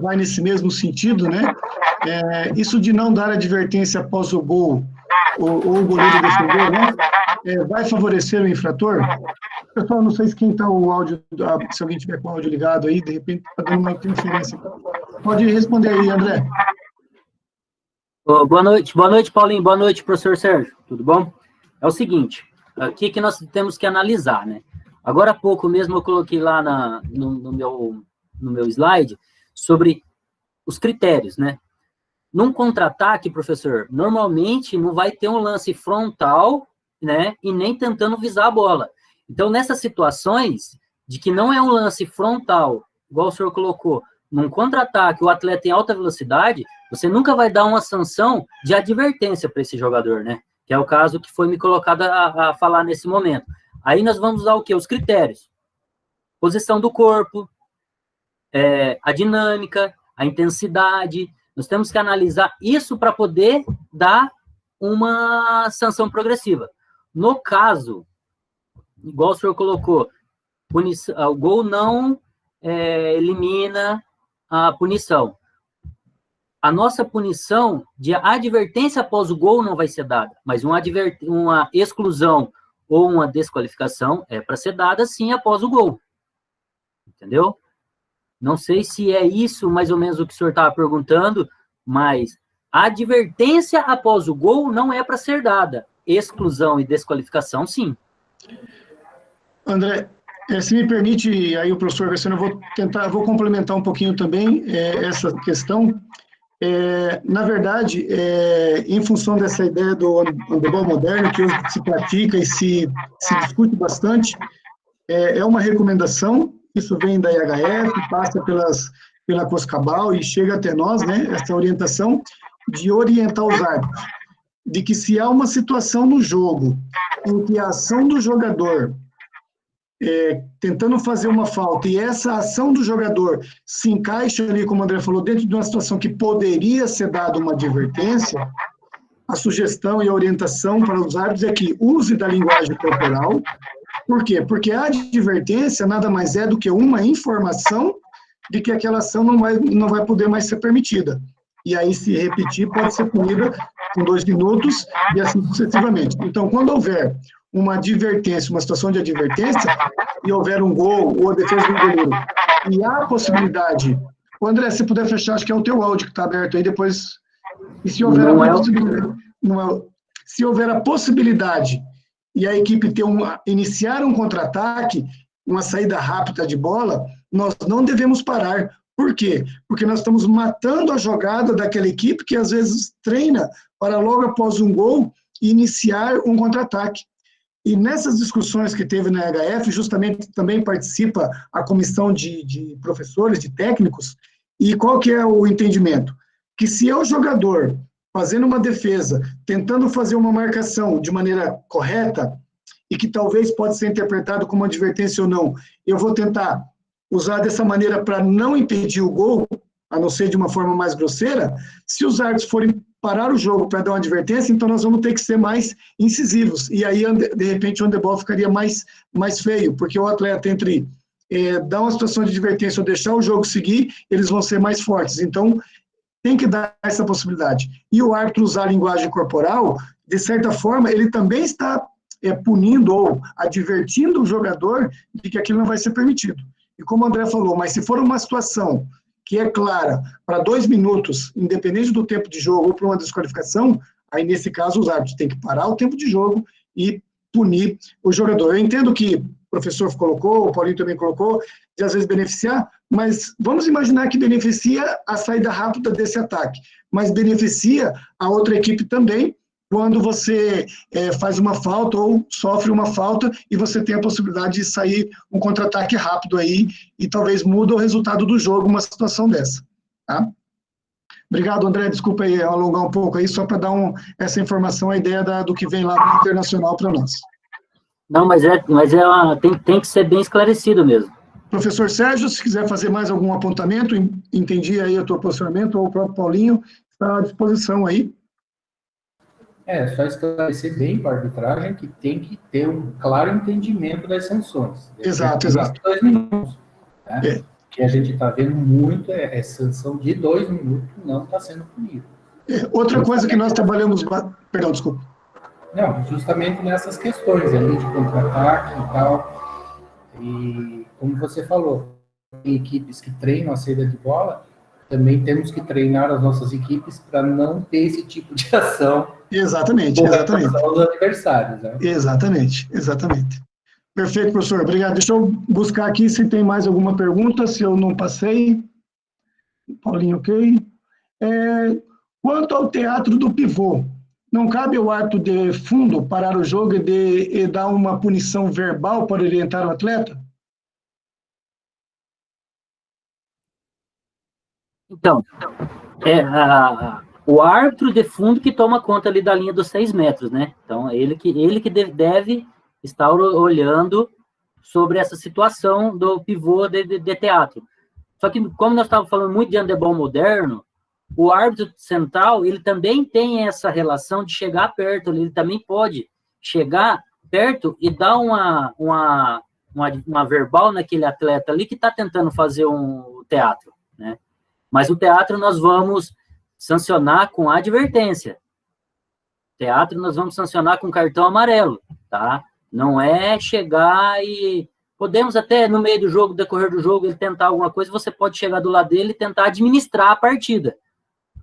vai nesse mesmo sentido, né? Isso de não dar advertência após o gol, ou o goleiro defender, né? Vai favorecer o infrator? Pessoal, não sei se quem está o áudio, se alguém tiver com o áudio ligado aí, de repente está dando uma interferência. Pode responder aí, André. Boa noite, Paulinho, boa noite, professor Sérgio, tudo bom? É o seguinte, o que nós temos que analisar, né? Agora há pouco mesmo eu coloquei lá no meu slide sobre os critérios, né? Num contra-ataque, professor, normalmente não vai ter um lance frontal, né? E nem tentando visar a bola. Então, nessas situações de que não é um lance frontal, igual o senhor colocou, num contra-ataque, o atleta em alta velocidade, você nunca vai dar uma sanção de advertência para esse jogador, né? Que é o caso que foi me colocado a falar nesse momento. Aí nós vamos usar o quê? Os critérios. Posição do corpo, a dinâmica, a intensidade. Nós temos que analisar isso para poder dar uma sanção progressiva. No caso, igual o senhor colocou, o gol não elimina a punição. A nossa punição de advertência após o gol não vai ser dada, mas uma exclusão ou uma desqualificação é para ser dada sim após o gol. Entendeu? Não sei se é isso mais ou menos o que o senhor estava perguntando, mas a advertência após o gol não é para ser dada. Exclusão e desqualificação, sim. André, se me permite, aí o professor Graciano, eu vou complementar um pouquinho também essa questão. Na verdade, em função dessa ideia do handebol moderno, que hoje se pratica e se discute bastante, é uma recomendação, isso vem da IHF, passa pela COSCABAL e chega até nós, né, essa orientação de orientar os árbitros, de que se há uma situação no jogo em que a ação do jogador tentando fazer uma falta, e essa ação do jogador se encaixa ali, como o André falou, dentro de uma situação que poderia ser dada uma advertência, a sugestão e a orientação para os árbitros é que use da linguagem corporal. Por quê? Porque a advertência nada mais é do que uma informação de que aquela ação não vai poder mais ser permitida. E aí, se repetir, pode ser punida com 2 minutos e assim sucessivamente. Então, quando houver uma advertência, uma situação de advertência, e houver um gol ou a defesa do goleiro, e há a possibilidade... O André, se puder fechar, acho que é o teu áudio que está aberto aí, depois... E se houver se houver a possibilidade e a equipe iniciar um contra-ataque, uma saída rápida de bola, nós não devemos parar. Por quê? Porque nós estamos matando a jogada daquela equipe que às vezes treina para logo após um gol iniciar um contra-ataque. E nessas discussões que teve na HF, justamente também participa a comissão de professores, de técnicos, e qual que é o entendimento? Que se é o jogador fazendo uma defesa, tentando fazer uma marcação de maneira correta, e que talvez pode ser interpretado como advertência ou não, eu vou tentar usar dessa maneira para não impedir o gol, a não ser de uma forma mais grosseira. Se os árbitros forem parar o jogo para dar uma advertência, então nós vamos ter que ser mais incisivos. E aí, de repente, o handebol ficaria mais feio, porque o atleta, entre dar uma situação de advertência ou deixar o jogo seguir, eles vão ser mais fortes. Então, tem que dar essa possibilidade. E o árbitro usar a linguagem corporal, de certa forma, ele também está punindo ou advertindo o jogador de que aquilo não vai ser permitido. E como o André falou, mas se for uma situação que é clara para 2 minutos, independente do tempo de jogo ou para uma desqualificação, aí nesse caso os árbitros têm que parar o tempo de jogo e punir o jogador. Eu entendo que o professor colocou, o Paulinho também colocou, de às vezes beneficiar, mas vamos imaginar que beneficia a saída rápida desse ataque, mas beneficia a outra equipe também, quando você faz uma falta ou sofre uma falta e você tem a possibilidade de sair um contra-ataque rápido aí e talvez muda o resultado do jogo uma situação dessa. Tá? Obrigado, André. Desculpa aí alongar um pouco aí, só para dar essa informação, a ideia do que vem lá do internacional para nós. Não, tem que ser bem esclarecido mesmo. Professor Sérgio, se quiser fazer mais algum apontamento, entendi aí o teu posicionamento, ou o próprio Paulinho, está à disposição aí. Só esclarecer bem para a arbitragem que tem que ter um claro entendimento das sanções. Exato. 2 minutos. Né? Que a gente está vendo muito sanção de 2 minutos não está sendo punida. Outra coisa que nós trabalhamos... Perdão, desculpa. Não, justamente nessas questões ali de contra-ataque e tal. E, como você falou, tem equipes que treinam a saída de bola, também temos que treinar as nossas equipes para não ter esse tipo de ação. Exatamente. Os adversários. Né? Exatamente. Perfeito, professor. Obrigado. Deixa eu buscar aqui se tem mais alguma pergunta, se eu não passei. Paulinho, ok. Quanto ao teatro do pivô, não cabe ao árbitro de fundo parar o jogo e dar uma punição verbal para orientar o atleta? Então, o árbitro de fundo que toma conta ali da linha dos 6 metros, né? Então, ele que deve estar olhando sobre essa situação do pivô de teatro. Só que, como nós estávamos falando muito de handebol moderno, o árbitro central, ele também tem essa relação de chegar perto, ele também pode chegar perto e dar uma verbal naquele atleta ali que está tentando fazer um teatro, né? Mas o teatro nós vamos sancionar com advertência. Teatro nós vamos sancionar com cartão amarelo, tá? Não é chegar e... Podemos até, no meio do jogo, decorrer do jogo, ele tentar alguma coisa, você pode chegar do lado dele e tentar administrar a partida.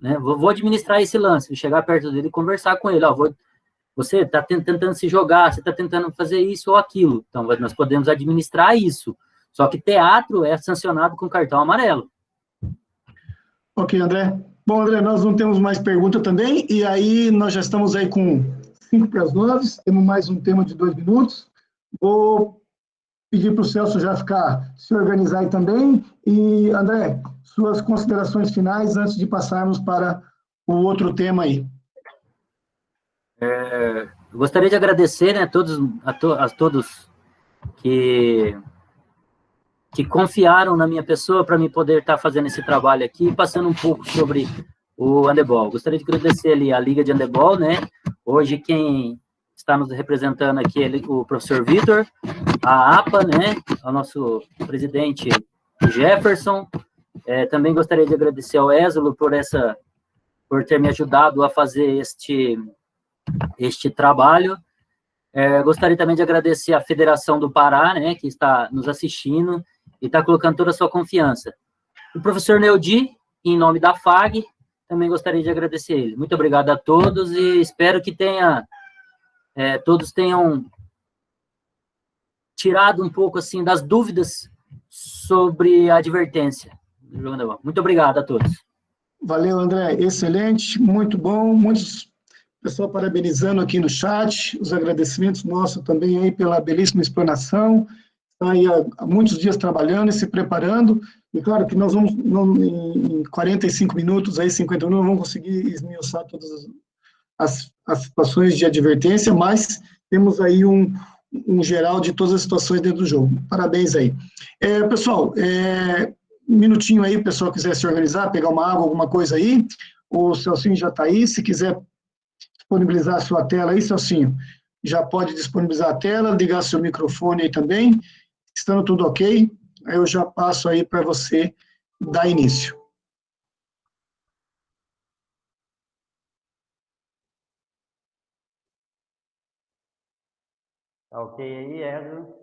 Né? Vou administrar esse lance, chegar perto dele e conversar com ele. Ó, você está tentando se jogar, você está tentando fazer isso ou aquilo. Então, nós podemos administrar isso. Só que teatro é sancionado com cartão amarelo. Ok, André. Bom, André, nós não temos mais pergunta também, e aí nós já estamos aí com 5 para as 9, temos mais um tema de 2 minutos. Vou pedir para o Celso já se organizar aí também. E, André, suas considerações finais antes de passarmos para o outro tema aí. Gostaria de agradecer, né, a todos que confiaram na minha pessoa para me poder estar fazendo esse trabalho aqui, passando um pouco sobre o handebol. Gostaria de agradecer ali a Liga de Handebol, né? Hoje quem está nos representando aqui é o professor Vitor, a APA, né? O nosso presidente Jefferson. Também gostaria de agradecer ao Ésolo por ter me ajudado a fazer este trabalho. Gostaria também de agradecer à Federação do Pará, né, que está nos assistindo e está colocando toda a sua confiança. O professor Neudi, em nome da FAG, também gostaria de agradecer ele. Muito obrigado a todos e espero que todos tenham tirado um pouco assim das dúvidas sobre a advertência. Muito obrigado a todos. Valeu, André. Excelente, muito bom. Muitos pessoal parabenizando aqui no chat, os agradecimentos nossos também aí pela belíssima explanação. Está aí há muitos dias trabalhando e se preparando. E claro que nós vamos, em 45 minutos, aí 50 minutos, não vamos conseguir esmiuçar todas as situações de advertência, mas temos aí um geral de todas as situações dentro do jogo. Parabéns aí. Pessoal, um minutinho aí, o pessoal quiser se organizar, pegar uma água, alguma coisa aí, o Celcinho já está aí, se quiser disponibilizar a sua tela aí, Celcinho, já pode disponibilizar a tela, ligar seu microfone aí também, estando tudo ok, aí eu já passo aí para você dar início. Tá ok aí, Ezra?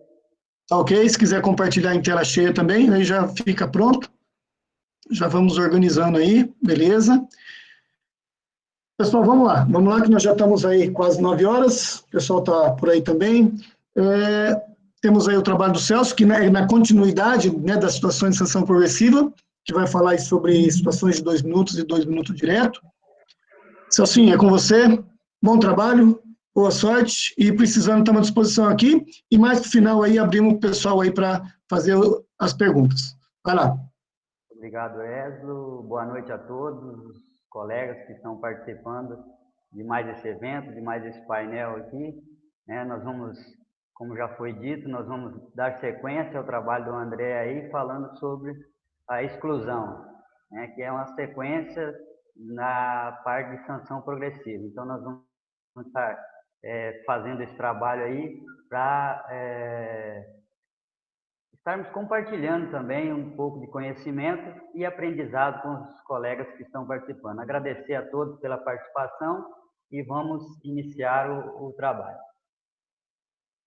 Tá ok? Se quiser compartilhar em tela cheia também, aí já fica pronto. Já vamos organizando aí, beleza? Pessoal, vamos lá que nós já estamos aí quase 9 horas, o pessoal está por aí também. Temos aí o trabalho do Celso, que na continuidade, né, das situações de sanção progressiva, que vai falar aí sobre situações de 2 minutos e 2 minutos direto. Celcinho, é com você, bom trabalho, boa sorte, e precisando, estamos à disposição aqui, e mais para o final aí, abrimos o pessoal aí para fazer as perguntas. Vai lá. Obrigado, Eslo. Boa noite a todos os colegas que estão participando de mais esse evento, de mais esse painel aqui. Nós vamos, como já foi dito, nós vamos dar sequência ao trabalho do André aí, falando sobre a exclusão, que é uma sequência na parte de sanção progressiva. Então, nós vamos estar fazendo esse trabalho aí para estarmos compartilhando também um pouco de conhecimento e aprendizado com os colegas que estão participando. Agradecer a todos pela participação e vamos iniciar o trabalho.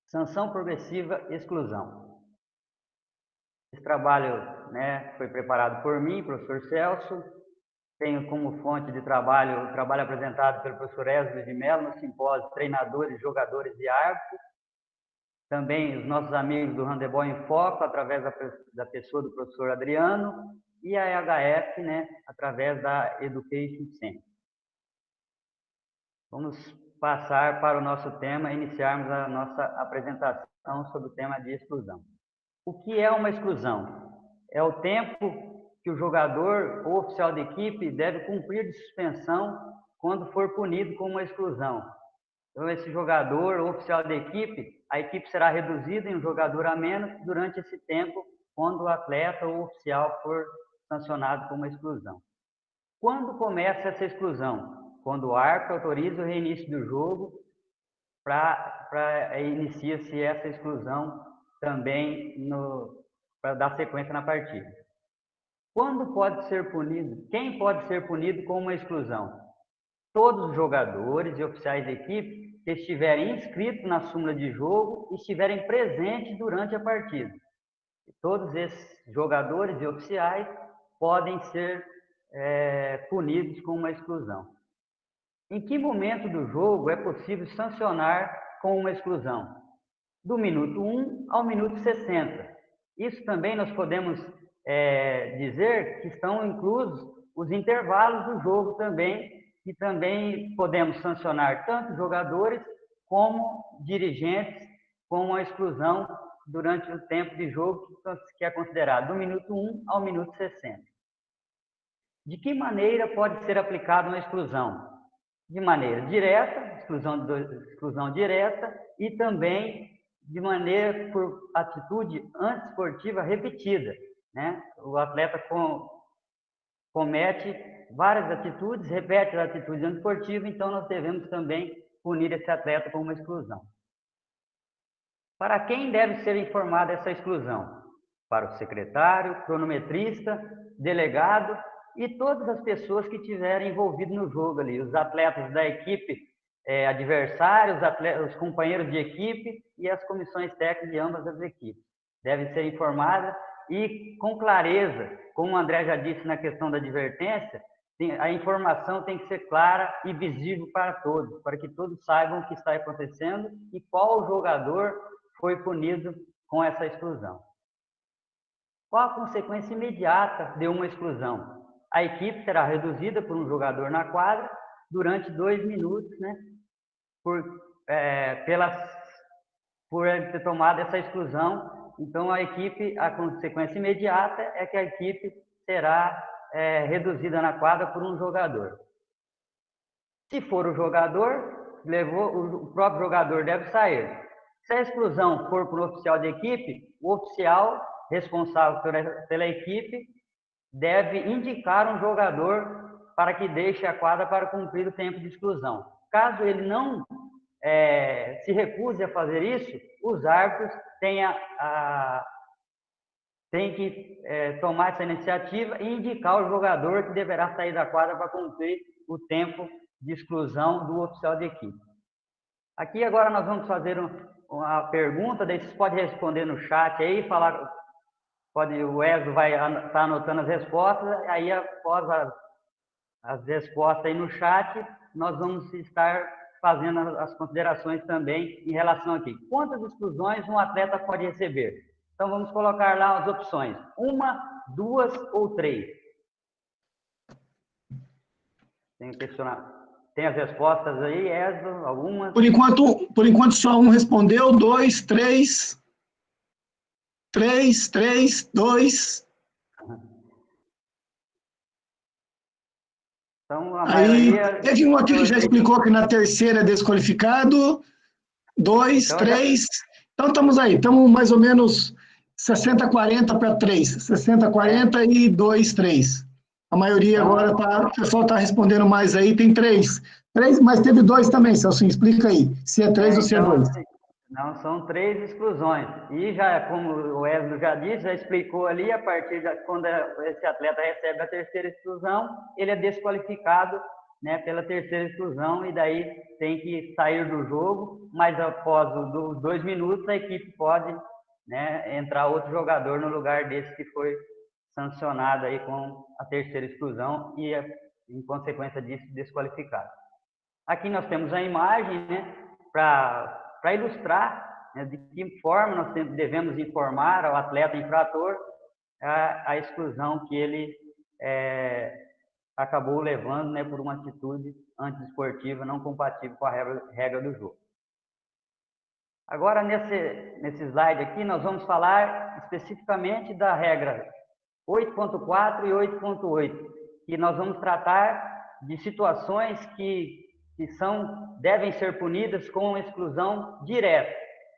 Sanção progressiva, exclusão. Esse trabalho foi preparado por mim, professor Celso. Tenho como fonte de trabalho o trabalho apresentado pelo professor Eslo de Mello no simpósio Treinadores, Jogadores e Árbitros. Também os nossos amigos do Handebol em Foco, através da pessoa do professor Adriano, e a EHF, através da Education Center. Vamos passar para o nosso tema, iniciarmos a nossa apresentação sobre o tema de exclusão. O que é uma exclusão? É o tempo que o jogador ou oficial de equipe deve cumprir de suspensão quando for punido com uma exclusão. Então, esse jogador ou oficial de equipe, a equipe será reduzida em um jogador a menos durante esse tempo, quando o atleta ou oficial for sancionado com uma exclusão. Quando começa essa exclusão? Quando o árbitro autoriza o reinício do jogo, inicia-se essa exclusão também para dar sequência na partida. Quando pode ser punido? Quem pode ser punido com uma exclusão? Todos os jogadores e oficiais de equipe que estiverem inscritos na súmula de jogo e estiverem presentes durante a partida. Todos esses jogadores e oficiais podem ser punidos com uma exclusão. Em que momento do jogo é possível sancionar com uma exclusão? Do minuto 1 ao minuto 60. Isso também nós podemos dizer que estão inclusos os intervalos do jogo também, que também podemos sancionar tanto jogadores como dirigentes com uma exclusão durante o tempo de jogo que é considerado do minuto 1 ao minuto 60. De que maneira pode ser aplicada uma exclusão? De maneira direta, exclusão direta, e também de maneira por atitude antiesportiva repetida, né? O atleta comete várias atitudes, repete a atitude antiesportiva, então nós devemos também punir esse atleta com uma exclusão. Para quem deve ser informada essa exclusão? Para o secretário, cronometrista, delegado e todas as pessoas que estiverem envolvidas no jogo ali, os atletas da equipe adversária, os companheiros de equipe e as comissões técnicas de ambas as equipes. Devem ser informadas e com clareza, como o André já disse na questão da advertência, a informação tem que ser clara e visível para todos, para que todos saibam o que está acontecendo e qual jogador foi punido com essa exclusão. Qual a consequência imediata de uma exclusão? A equipe será reduzida por um jogador na quadra durante 2 minutos, né? Por ter tomado essa exclusão. Então, a consequência imediata é que a equipe será reduzida na quadra por um jogador. Se for o jogador, o próprio jogador deve sair. Se a exclusão for para o oficial de equipe, o oficial responsável pela equipe deve indicar um jogador para que deixe a quadra para cumprir o tempo de exclusão. Caso ele não se recuse a fazer isso, os árbitros têm que tomar essa iniciativa e indicar o jogador que deverá sair da quadra para cumprir o tempo de exclusão do oficial de equipe. Aqui agora nós vamos fazer uma pergunta, daí vocês podem responder no chat aí, o Wesley vai estar anotando as respostas, aí após as respostas aí no chat, nós vamos estar fazendo as considerações também em relação aqui. Quantas exclusões um atleta pode receber? Então vamos colocar lá as opções. 1, 2 ou 3? Tem que questionar. Tem as respostas aí, Wesley, algumas? Por enquanto só um respondeu, 2, 3... 3, 2. Então, a maioria... Teve um aqui que já explicou que na terceira é desqualificado. 2, 3. Então, estamos aí. Estamos mais ou menos 60-40 para 3. 60-40 e 2, 3. A maioria agora o pessoal está respondendo mais aí. Tem 3, mas teve 2 também, Celso. Explica aí. Se é 3 ou se é 2. Não, são 3 exclusões. E já, como o Wesley já disse, já explicou ali, a partir de quando esse atleta recebe a terceira exclusão, ele é desqualificado, né, pela terceira exclusão e daí tem que sair do jogo, mas após os 2 minutos a equipe pode, né, entrar outro jogador no lugar desse que foi sancionado aí com a terceira exclusão e, em consequência disso, desqualificado. Aqui nós temos a imagem, né, para ilustrar, né, de que forma nós devemos informar ao atleta infrator a exclusão que ele acabou levando, né, por uma atitude antiesportiva não compatível com a regra do jogo. Agora, nesse slide aqui, nós vamos falar especificamente da regra 8.4 e 8.8, que nós vamos tratar de situações que devem ser punidas com exclusão direta,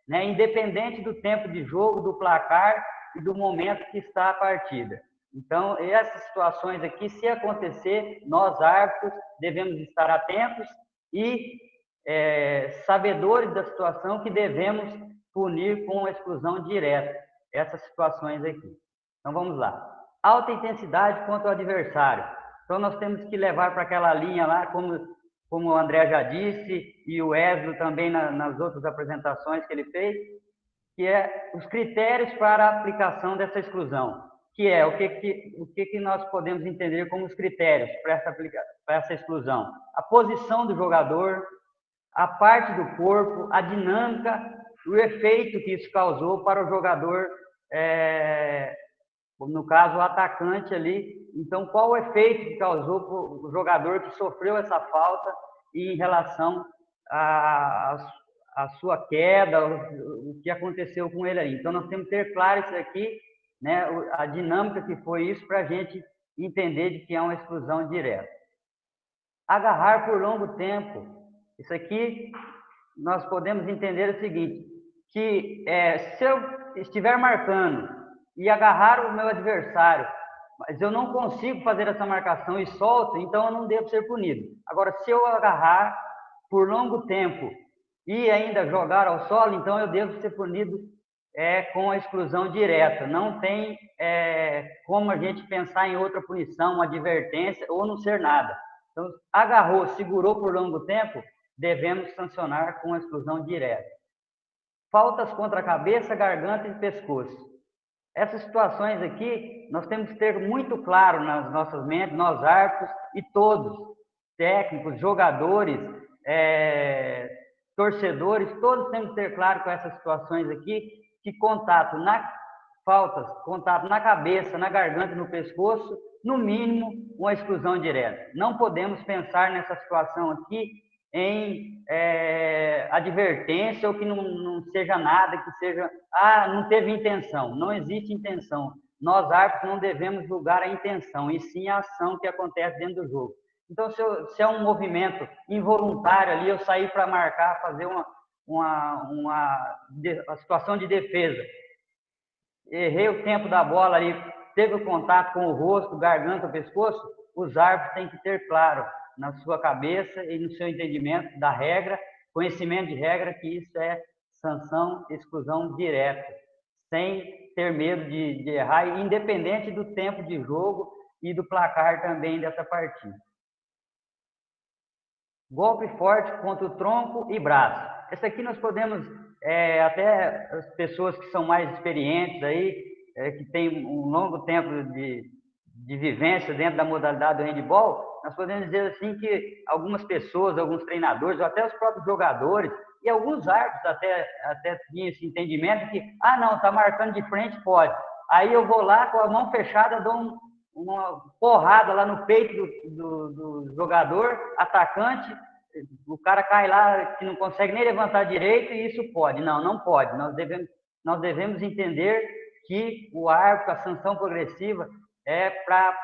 né? Independente do tempo de jogo, do placar e do momento que está a partida. Então, essas situações aqui, se acontecer, nós árbitros devemos estar atentos e sabedores da situação que devemos punir com exclusão direta essas situações aqui. Então, vamos lá. Alta intensidade contra o adversário. Então, nós temos que levar para aquela linha lá, como como o André já disse, e o Wesley também nas outras apresentações que ele fez, que é os critérios para a aplicação dessa exclusão, que é o que nós podemos entender como os critérios para essa exclusão. A posição do jogador, a parte do corpo, a dinâmica, o efeito que isso causou para o jogador, no caso, o atacante ali. Então, qual o efeito que causou para o jogador que sofreu essa falta em relação a sua queda, o que aconteceu com ele ali. Então, nós temos que ter claro isso aqui, né, a dinâmica que foi isso, para a gente entender de que é uma exclusão direta. Agarrar por longo tempo. Isso aqui, nós podemos entender o seguinte, que se eu estiver marcando e agarrar o meu adversário, mas eu não consigo fazer essa marcação e solto, então eu não devo ser punido. Agora, se eu agarrar por longo tempo e ainda jogar ao solo, então eu devo ser punido com a exclusão direta. Não tem como a gente pensar em outra punição, uma advertência ou não ser nada. Então, agarrou, segurou por longo tempo, devemos sancionar com a exclusão direta. Faltas contra a cabeça, garganta e pescoço. Essas situações aqui, nós temos que ter muito claro nas nossas mentes, nós árbitros e todos, técnicos, jogadores, torcedores, todos temos que ter claro com essas situações aqui, que contato na cabeça, na garganta e no pescoço, no mínimo, uma exclusão direta. Não podemos pensar nessa situação aqui em advertência ou que não seja nada, que seja, não teve intenção. Não existe intenção. Nós, árbitros, não devemos julgar a intenção, e sim a ação que acontece dentro do jogo. Então, se é um movimento involuntário ali, eu sair para marcar, fazer uma situação de defesa, errei o tempo da bola ali, teve o contato com o rosto, garganta, pescoço, os árbitros têm que ter claro na sua cabeça e no seu entendimento da regra, conhecimento de regra, que isso é sanção, exclusão direta, sem ter medo de errar, independente do tempo de jogo e do placar também dessa partida. Golpe forte contra o tronco e braço. Esse aqui nós podemos, até as pessoas que são mais experientes aí, que têm um longo tempo de vivência dentro da modalidade do handebol, nós podemos dizer assim que algumas pessoas, alguns treinadores, ou até os próprios jogadores, e alguns árbitros até tinham esse entendimento que, não, está marcando de frente, pode. Aí eu vou lá com a mão fechada, dou uma porrada lá no peito do jogador, atacante, o cara cai lá que não consegue nem levantar direito e isso pode. Não, não pode. Nós devemos entender que o árbitro, a sanção progressiva, é para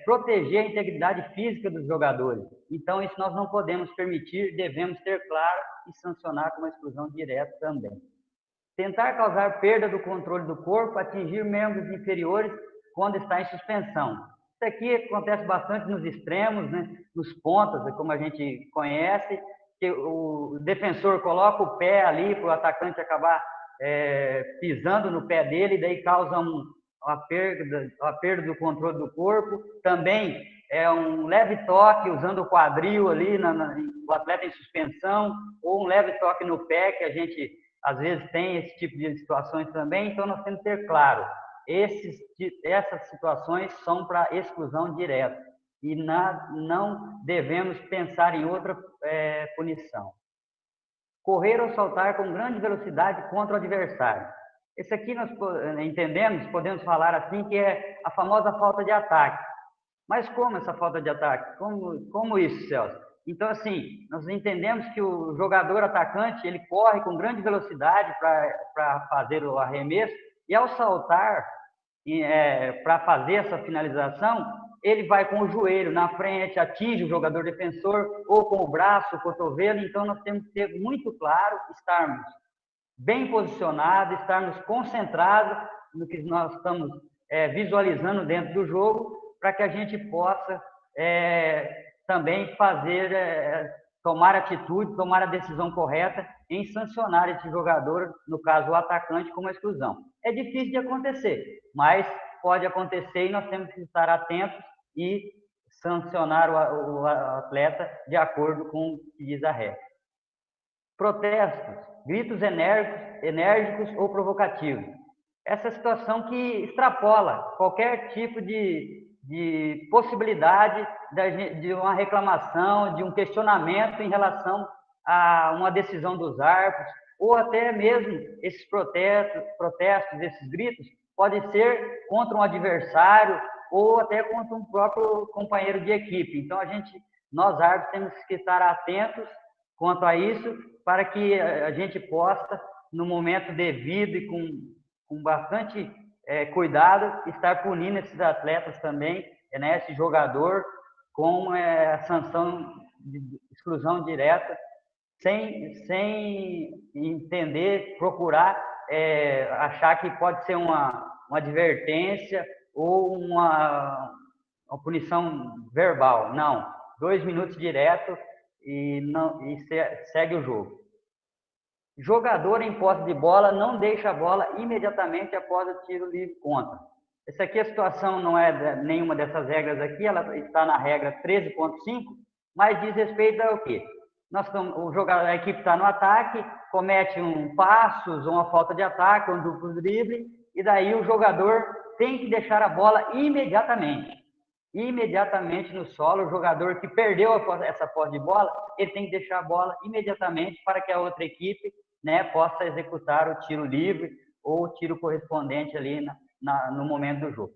proteger a integridade física dos jogadores. Então, isso nós não podemos permitir, devemos ter claro e sancionar com uma exclusão direta também. Tentar causar perda do controle do corpo, atingir membros inferiores quando está em suspensão. Isso aqui acontece bastante nos extremos, né? Nos pontas, como a gente conhece, que o defensor coloca o pé ali para o atacante acabar pisando no pé dele, e daí causa a perda do controle do corpo. Também um leve toque usando o quadril ali, o atleta em suspensão, ou um leve toque no pé, que a gente às vezes tem esse tipo de situações também. Então nós temos que ter claro, essas situações são para exclusão direta e não devemos pensar em outra punição. Correr ou saltar com grande velocidade contra o adversário. Esse aqui nós entendemos, podemos falar assim, que é a famosa falta de ataque. Mas como essa falta de ataque? Como isso, Celso? Então, assim, nós entendemos que o jogador atacante, ele corre com grande velocidade para fazer o arremesso, e ao saltar para fazer essa finalização, ele vai com o joelho na frente, atinge o jogador defensor, ou com o braço, o cotovelo. Então, nós temos que ter muito claro, estarmos bem posicionados, estarmos concentrados no que nós estamos visualizando dentro do jogo, para que a gente possa também tomar atitude, tomar a decisão correta em sancionar esse jogador, no caso o atacante, com uma exclusão. É difícil de acontecer, mas pode acontecer e nós temos que estar atentos e sancionar o atleta de acordo com o que diz a regra. Protestos, gritos enérgicos ou provocativos. Essa situação que extrapola qualquer tipo de possibilidade de uma reclamação, de um questionamento em relação a uma decisão dos árbitros, ou até mesmo esses protestos, esses gritos, podem ser contra um adversário ou até contra um próprio companheiro de equipe. Então, nós árbitros temos que estar atentos quanto a isso, para que a gente possa, no momento devido e com bastante cuidado, estar punindo esses atletas também, né, esse jogador, com a sanção de exclusão direta, sem entender, procurar achar que pode ser uma advertência ou uma punição verbal. Não, 2 minutos direto e segue o jogo. Jogador em posse de bola não deixa a bola imediatamente após o tiro livre contra. Essa aqui, a situação não é nenhuma dessas regras aqui, ela está na regra 13.5, mas diz respeito ao quê? A equipe está no ataque, comete um passos ou uma falta de ataque, um duplo drible, e daí o jogador tem que deixar a bola imediatamente no solo. O jogador que perdeu essa posse de bola, ele tem que deixar a bola imediatamente para que a outra equipe, né, possa executar o tiro livre ou o tiro correspondente ali no momento do jogo.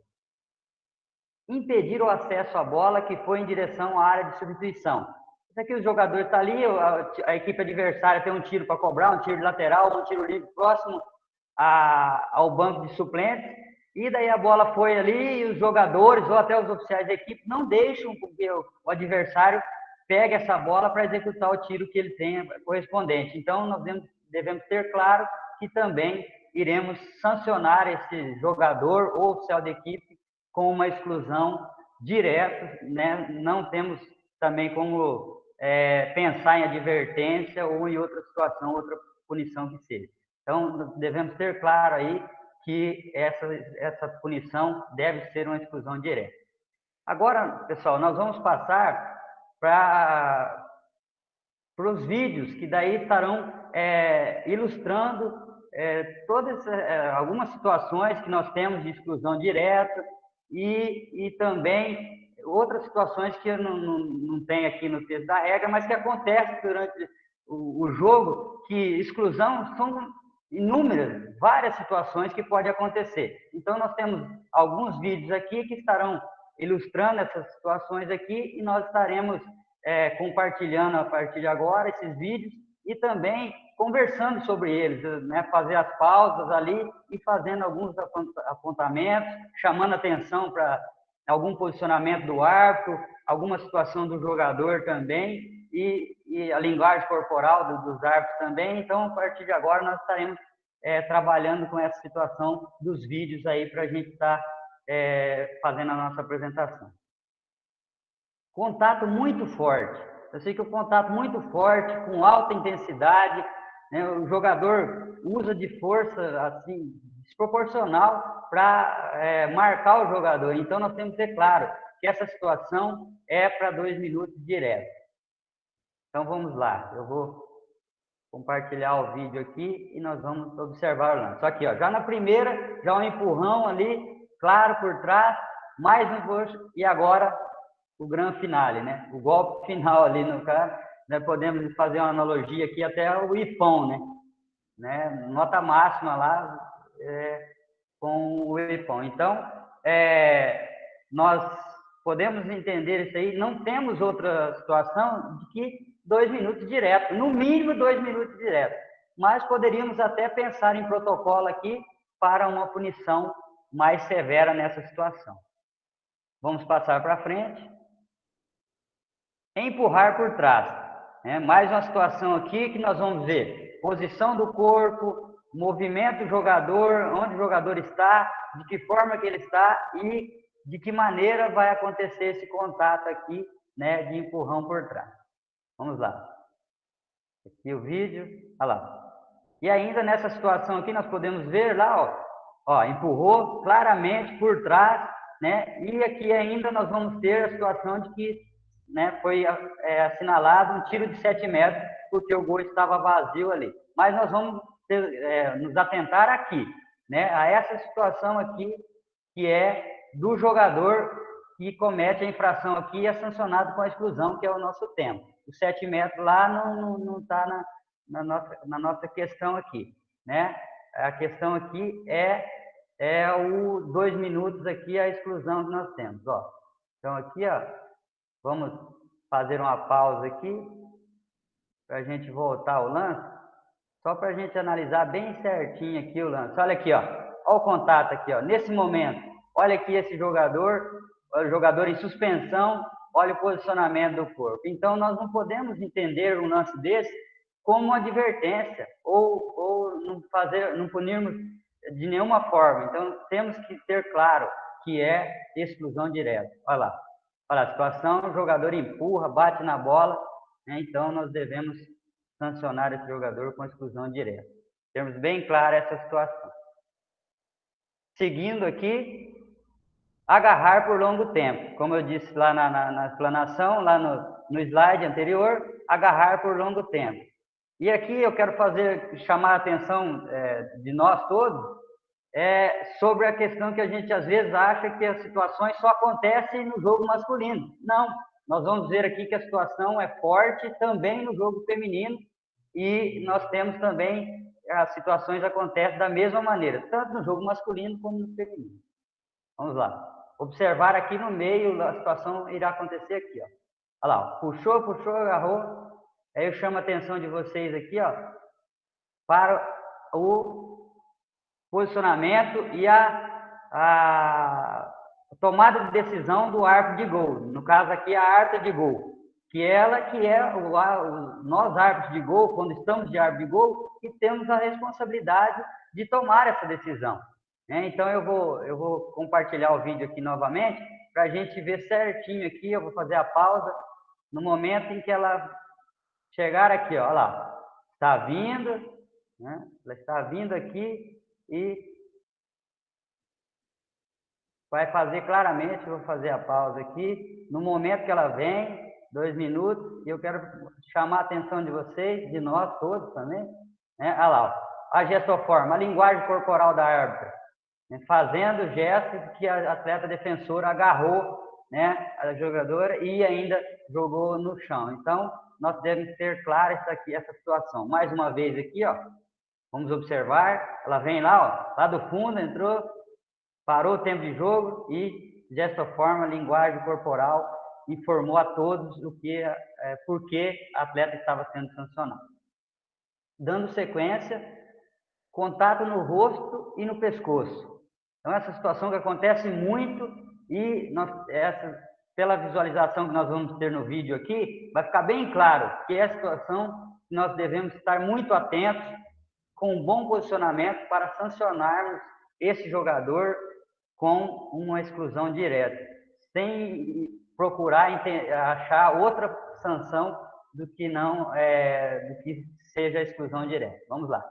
Impedir o acesso à bola que foi em direção à área de substituição. Isso aqui, o jogador está ali, a equipe adversária tem um tiro para cobrar, um tiro de lateral, um tiro livre próximo ao banco de suplentes, e daí a bola foi ali e os jogadores ou até os oficiais da equipe não deixam que o adversário pegue essa bola para executar o tiro que ele tenha correspondente. Então, nós devemos ter claro que também iremos sancionar esse jogador ou oficial da equipe com uma exclusão direta, né? Não temos também como pensar em advertência ou em outra situação, outra punição que seja. Então, devemos ter claro aí que essa punição deve ser uma exclusão direta. Agora, pessoal, nós vamos passar para os vídeos que daí estarão ilustrando todas algumas situações que nós temos de exclusão direta e também outras situações que eu não tenho aqui no texto da regra, mas que acontecem durante o jogo, que exclusão são inúmeras, várias situações que podem acontecer. Então, nós temos alguns vídeos aqui que estarão ilustrando essas situações aqui e nós estaremos compartilhando a partir de agora esses vídeos e também conversando sobre eles, né? Fazer as pausas ali e fazendo alguns apontamentos, chamando atenção para algum posicionamento do árbitro, alguma situação do jogador também e a linguagem corporal dos árbitros também. Então, a partir de agora, nós estaremos trabalhando com essa situação dos vídeos aí para a gente estar fazendo a nossa apresentação. Contato muito forte. Eu sei que o contato muito forte, com alta intensidade, né, o jogador usa de força assim desproporcional para marcar o jogador. Então, nós temos que ter claro que essa situação é para 2 minutos direto. Então, vamos lá. Eu vou compartilhar o vídeo aqui e nós vamos observar o lance. Só aqui, ó, já na primeira, já um empurrão ali, claro, por trás, mais um puxo, e agora o grande finale, né? O golpe final ali no cara. Nós podemos fazer uma analogia aqui até o IPOM, né? Nota máxima lá com o IPOM. Então, nós podemos entender isso aí. Não temos outra situação de que 2 minutos direto, no mínimo 2 minutos direto. Mas poderíamos até pensar em protocolo aqui para uma punição mais severa nessa situação. Vamos passar para frente. Empurrar por trás. Mais uma situação aqui que nós vamos ver. Posição do corpo, movimento do jogador, onde o jogador está, de que forma que ele está e de que maneira vai acontecer esse contato aqui, né, de empurrão por trás. Vamos lá. Aqui o vídeo. Olha lá. E ainda nessa situação aqui, nós podemos ver lá, ó, empurrou claramente por trás né? E aqui ainda nós vamos ter a situação de que, né, foi assinalado um tiro de 7 metros, porque o gol estava vazio ali. Mas nós vamos nos atentar aqui, né, a essa situação aqui, que é do jogador que comete a infração aqui e é sancionado com a exclusão, que é o nosso tema. Os 7 metros lá não está na nossa questão aqui, né? A questão aqui é o 2 minutos aqui, a exclusão que nós temos, ó. Então aqui, ó, vamos fazer uma pausa aqui para a gente voltar ao lance, só para a gente analisar bem certinho aqui o lance. Olha aqui, ó, olha o contato aqui, ó. Nesse momento, olha aqui esse jogador, o jogador em suspensão, olha o posicionamento do corpo. Então nós não podemos entender um lance desse como uma advertência ou não punirmos de nenhuma forma. Então temos que ter claro que é exclusão direta. Olha lá, olha a situação, o jogador empurra, bate na bola, né? Então nós devemos sancionar esse jogador com exclusão direta. Temos bem clara essa situação. Seguindo aqui, agarrar por longo tempo. Como eu disse lá na explanação, lá no slide anterior, agarrar por longo tempo. E aqui eu quero chamar a atenção de nós todos sobre a questão que a gente às vezes acha que as situações só acontecem no jogo masculino. Não, nós vamos ver aqui que a situação é forte também no jogo feminino e nós temos também, as situações acontecem da mesma maneira, tanto no jogo masculino como no feminino. Vamos lá. Observar aqui no meio, a situação irá acontecer aqui, ó. Olha lá, ó. Puxou, agarrou. Aí eu chamo a atenção de vocês aqui, ó, para o posicionamento e a tomada de decisão do árbitro de gol. No caso aqui, a árbitra de gol. Nós árbitros de gol, quando estamos de árbitro de gol, que temos a responsabilidade de tomar essa decisão. Então eu vou compartilhar o vídeo aqui novamente para a gente ver certinho aqui. Eu vou fazer a pausa no momento em que ela chegar aqui, ó, olha lá, está vindo, né? Ela está vindo aqui e vai fazer claramente. Eu vou fazer a pausa aqui no momento que ela vem, 2 minutos, e eu quero chamar a atenção de vocês, de nós todos também, né? Olha lá, ó, a gestoforma, a linguagem corporal da árbitra, né? Fazendo gestos que a atleta defensora agarrou, né, a jogadora e ainda jogou no chão. Então nós devemos ter claro essa situação. Mais uma vez aqui, ó, vamos observar, ela vem lá, ó, lá do fundo, entrou, parou o tempo de jogo e gestoforma, linguagem corporal, informou a todos por que a atleta estava sendo sancionada. Dando sequência, contato no rosto e no pescoço. Então essa situação que acontece muito e pela visualização que nós vamos ter no vídeo aqui, vai ficar bem claro que é a situação que nós devemos estar muito atentos, com um bom posicionamento para sancionarmos esse jogador com uma exclusão direta, sem procurar achar outra sanção do que seja a exclusão direta. Vamos lá.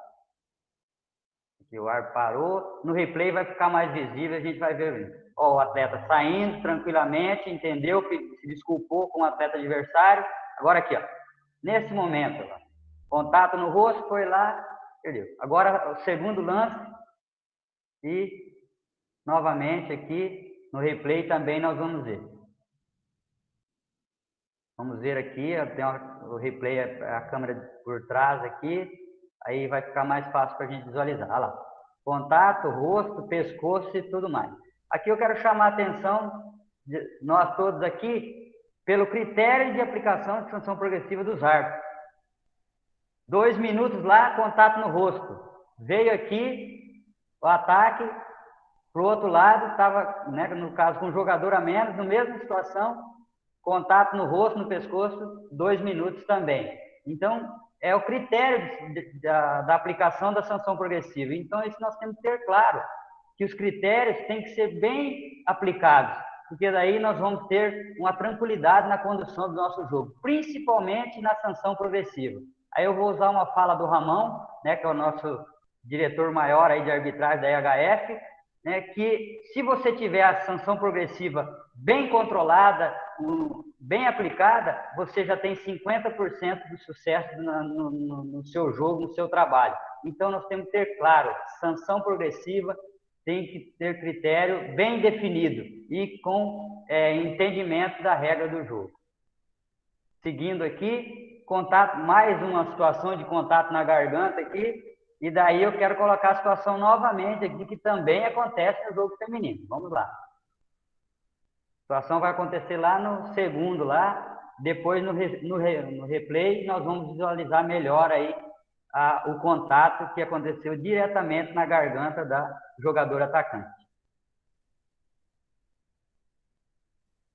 Aqui o ar parou. No replay vai ficar mais visível, a gente vai ver isso. Ó, o atleta saindo tranquilamente, entendeu? Se desculpou com o atleta adversário. Agora aqui, ó, nesse momento, ó, contato no rosto, foi lá, perdeu. Agora o segundo lance e novamente aqui no replay também nós vamos ver. Vamos ver aqui, tem o replay, a câmera por trás aqui, aí vai ficar mais fácil para a gente visualizar. Olha lá, contato, rosto, pescoço e tudo mais. Aqui eu quero chamar a atenção de nós todos aqui pelo critério de aplicação de sanção progressiva dos árbitros. 2 minutos lá, contato no rosto. Veio aqui o ataque, para o outro lado, estava, né, no caso, com um jogador a menos, na mesma situação, contato no rosto, no pescoço, 2 minutos também. Então, é o critério da aplicação da sanção progressiva. Então, isso nós temos que ter claro, que os critérios têm que ser bem aplicados, porque daí nós vamos ter uma tranquilidade na condução do nosso jogo, principalmente na sanção progressiva. Aí eu vou usar uma fala do Ramão, né, que é o nosso diretor maior aí de arbitragem da IHF, né, que se você tiver a sanção progressiva bem controlada, bem aplicada, você já tem 50% do sucesso no seu jogo, no seu trabalho. Então, nós temos que ter claro, sanção progressiva tem que ter critério bem definido e com entendimento da regra do jogo. Seguindo aqui, contato, mais uma situação de contato na garganta aqui, e daí eu quero colocar a situação novamente aqui, que também acontece no jogo feminino. Vamos lá. A situação vai acontecer lá no segundo, lá, depois no replay, nós vamos visualizar melhor aí o contato que aconteceu diretamente na garganta da jogadora atacante.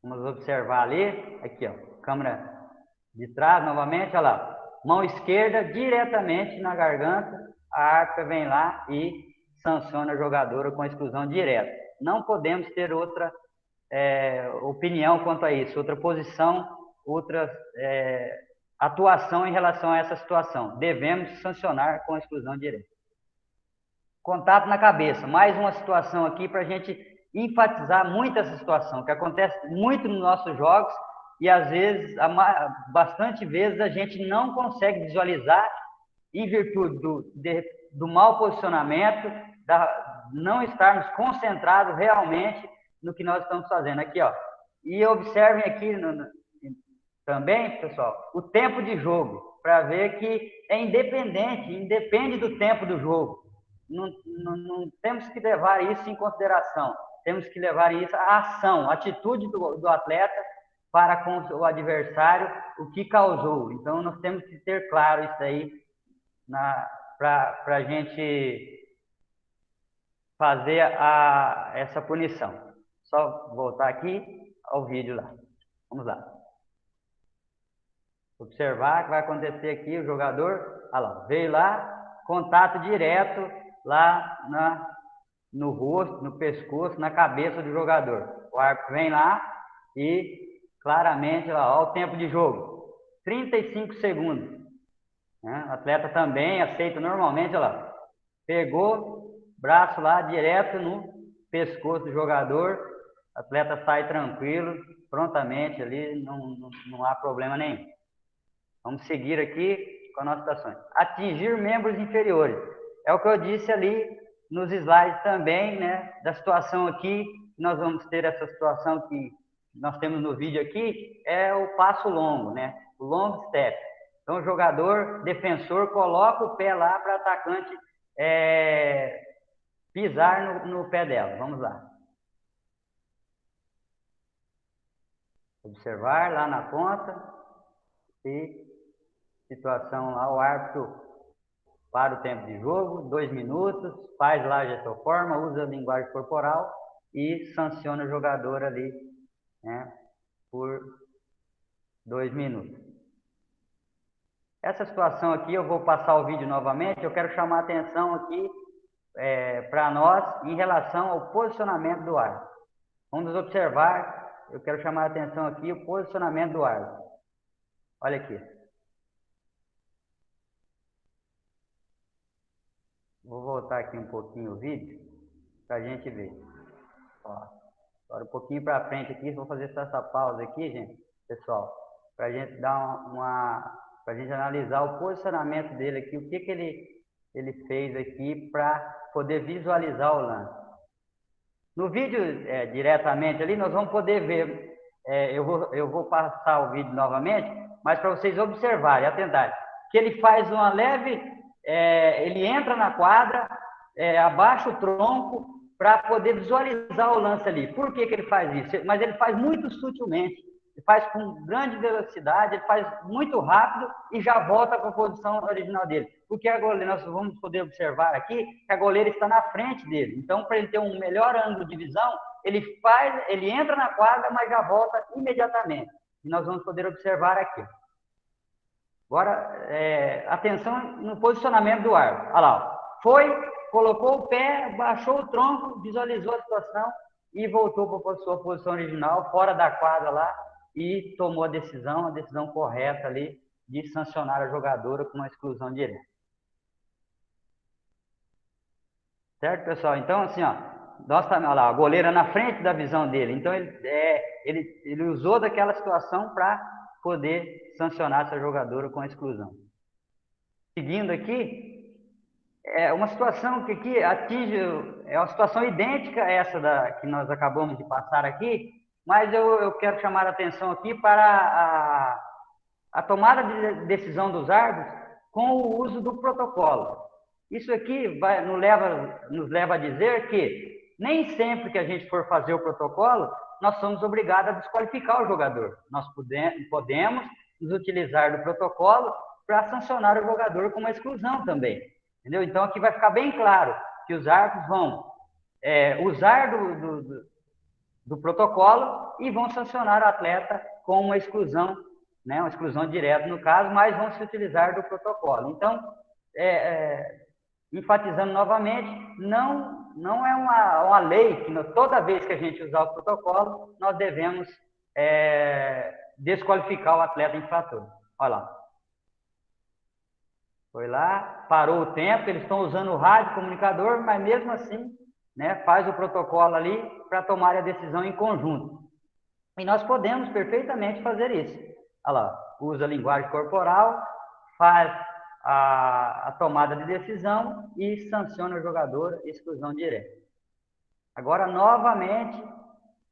Vamos observar ali, aqui ó, câmera de trás novamente, olha lá, mão esquerda diretamente na garganta, a árbitra vem lá e sanciona a jogadora com exclusão direta. Não podemos ter outra opinião quanto a isso, outra posição, outra atuação em relação a essa situação. Devemos sancionar com exclusão direta. Contato na cabeça, mais uma situação aqui para a gente enfatizar muito essa situação, que acontece muito nos nossos jogos e às vezes, bastante vezes, a gente não consegue visualizar em virtude do mau posicionamento, não estarmos concentrados realmente no que nós estamos fazendo. Aqui, ó. E observem aqui também, pessoal, o tempo de jogo, para ver que é independe do tempo do jogo. Não temos que levar isso em consideração. Temos que levar isso à ação, à atitude do atleta para com o adversário, o que causou. Então, nós temos que ter claro isso aí para a gente fazer essa punição. Só voltar aqui ao vídeo lá. Vamos lá. Observar o que vai acontecer aqui, o jogador, olha lá, veio lá, contato direto lá no rosto, no pescoço, na cabeça do jogador. O árbitro vem lá e claramente, olha o tempo de jogo, 35 segundos. Né? O atleta também aceita normalmente, olha lá, pegou, braço lá direto no pescoço do jogador, o atleta sai tranquilo, prontamente ali, não há problema nenhum. Vamos seguir aqui com a nossa situação. Atingir membros inferiores. É o que eu disse ali nos slides também, né? Da situação aqui, nós vamos ter essa situação que nós temos no vídeo aqui, é o passo longo, né? O long step. Então, o jogador, defensor, coloca o pé lá para o atacante pisar no pé dela. Vamos lá. Observar lá na ponta. E situação lá, o árbitro para o tempo de jogo, 2 minutos, faz lá a gestoforma, usa a linguagem corporal e sanciona o jogador ali, né, por 2 minutos. Essa situação aqui, eu vou passar o vídeo novamente, eu quero chamar a atenção aqui para nós em relação ao posicionamento do árbitro. Vamos observar, eu quero chamar a atenção aqui o posicionamento do árbitro. Olha aqui. Vou voltar aqui um pouquinho o vídeo para a gente ver. Ó, agora um pouquinho para frente aqui, vou fazer essa pausa aqui, gente, pessoal, para a gente dar para a gente analisar o posicionamento dele aqui, o que ele fez aqui para poder visualizar o lance. No vídeo diretamente ali, nós vamos poder ver, eu vou passar o vídeo novamente, mas para vocês observarem, atentarem, que ele faz uma leve, ele entra na quadra, abaixa o tronco para poder visualizar o lance ali. Por que ele faz isso? Mas ele faz muito sutilmente, ele faz com grande velocidade, ele faz muito rápido e já volta para a posição original dele. Porque a goleira, nós vamos poder observar aqui que a goleira está na frente dele. Então, para ele ter um melhor ângulo de visão, ele entra na quadra, mas já volta imediatamente. E nós vamos poder observar aqui. Agora, atenção no posicionamento do árbitro. Olha lá, colocou o pé, baixou o tronco, visualizou a situação e voltou para a sua posição original, fora da quadra lá, e tomou a decisão correta ali de sancionar a jogadora com uma exclusão direta. Certo, pessoal? Então, assim, ó, olha lá, a goleira na frente da visão dele. Então, ele usou daquela situação para poder sancionar essa jogadora com a exclusão. Seguindo aqui, é uma situação que aqui atinge, é uma situação idêntica a essa que nós acabamos de passar aqui, mas eu quero chamar a atenção aqui para a tomada de decisão dos árbitros com o uso do protocolo. Isso aqui nos leva a dizer que nem sempre que a gente for fazer o protocolo, nós somos obrigados a desqualificar o jogador. Nós podemos nos utilizar do protocolo para sancionar o jogador com uma exclusão também. Entendeu? Então, aqui vai ficar bem claro que os árbitros vão usar do protocolo e vão sancionar o atleta com uma exclusão, né? Uma exclusão direta no caso, mas vão se utilizar do protocolo. Então, enfatizando novamente, não é uma lei que toda vez que a gente usar o protocolo, nós devemos desqualificar o atleta infrator. Olha lá. Foi lá, parou o tempo, eles estão usando o rádio comunicador, mas mesmo assim, né, faz o protocolo ali para tomar a decisão em conjunto. E nós podemos perfeitamente fazer isso. Olha lá, usa a linguagem corporal, faz a tomada de decisão e sanciona o jogador, exclusão direta. Agora, novamente,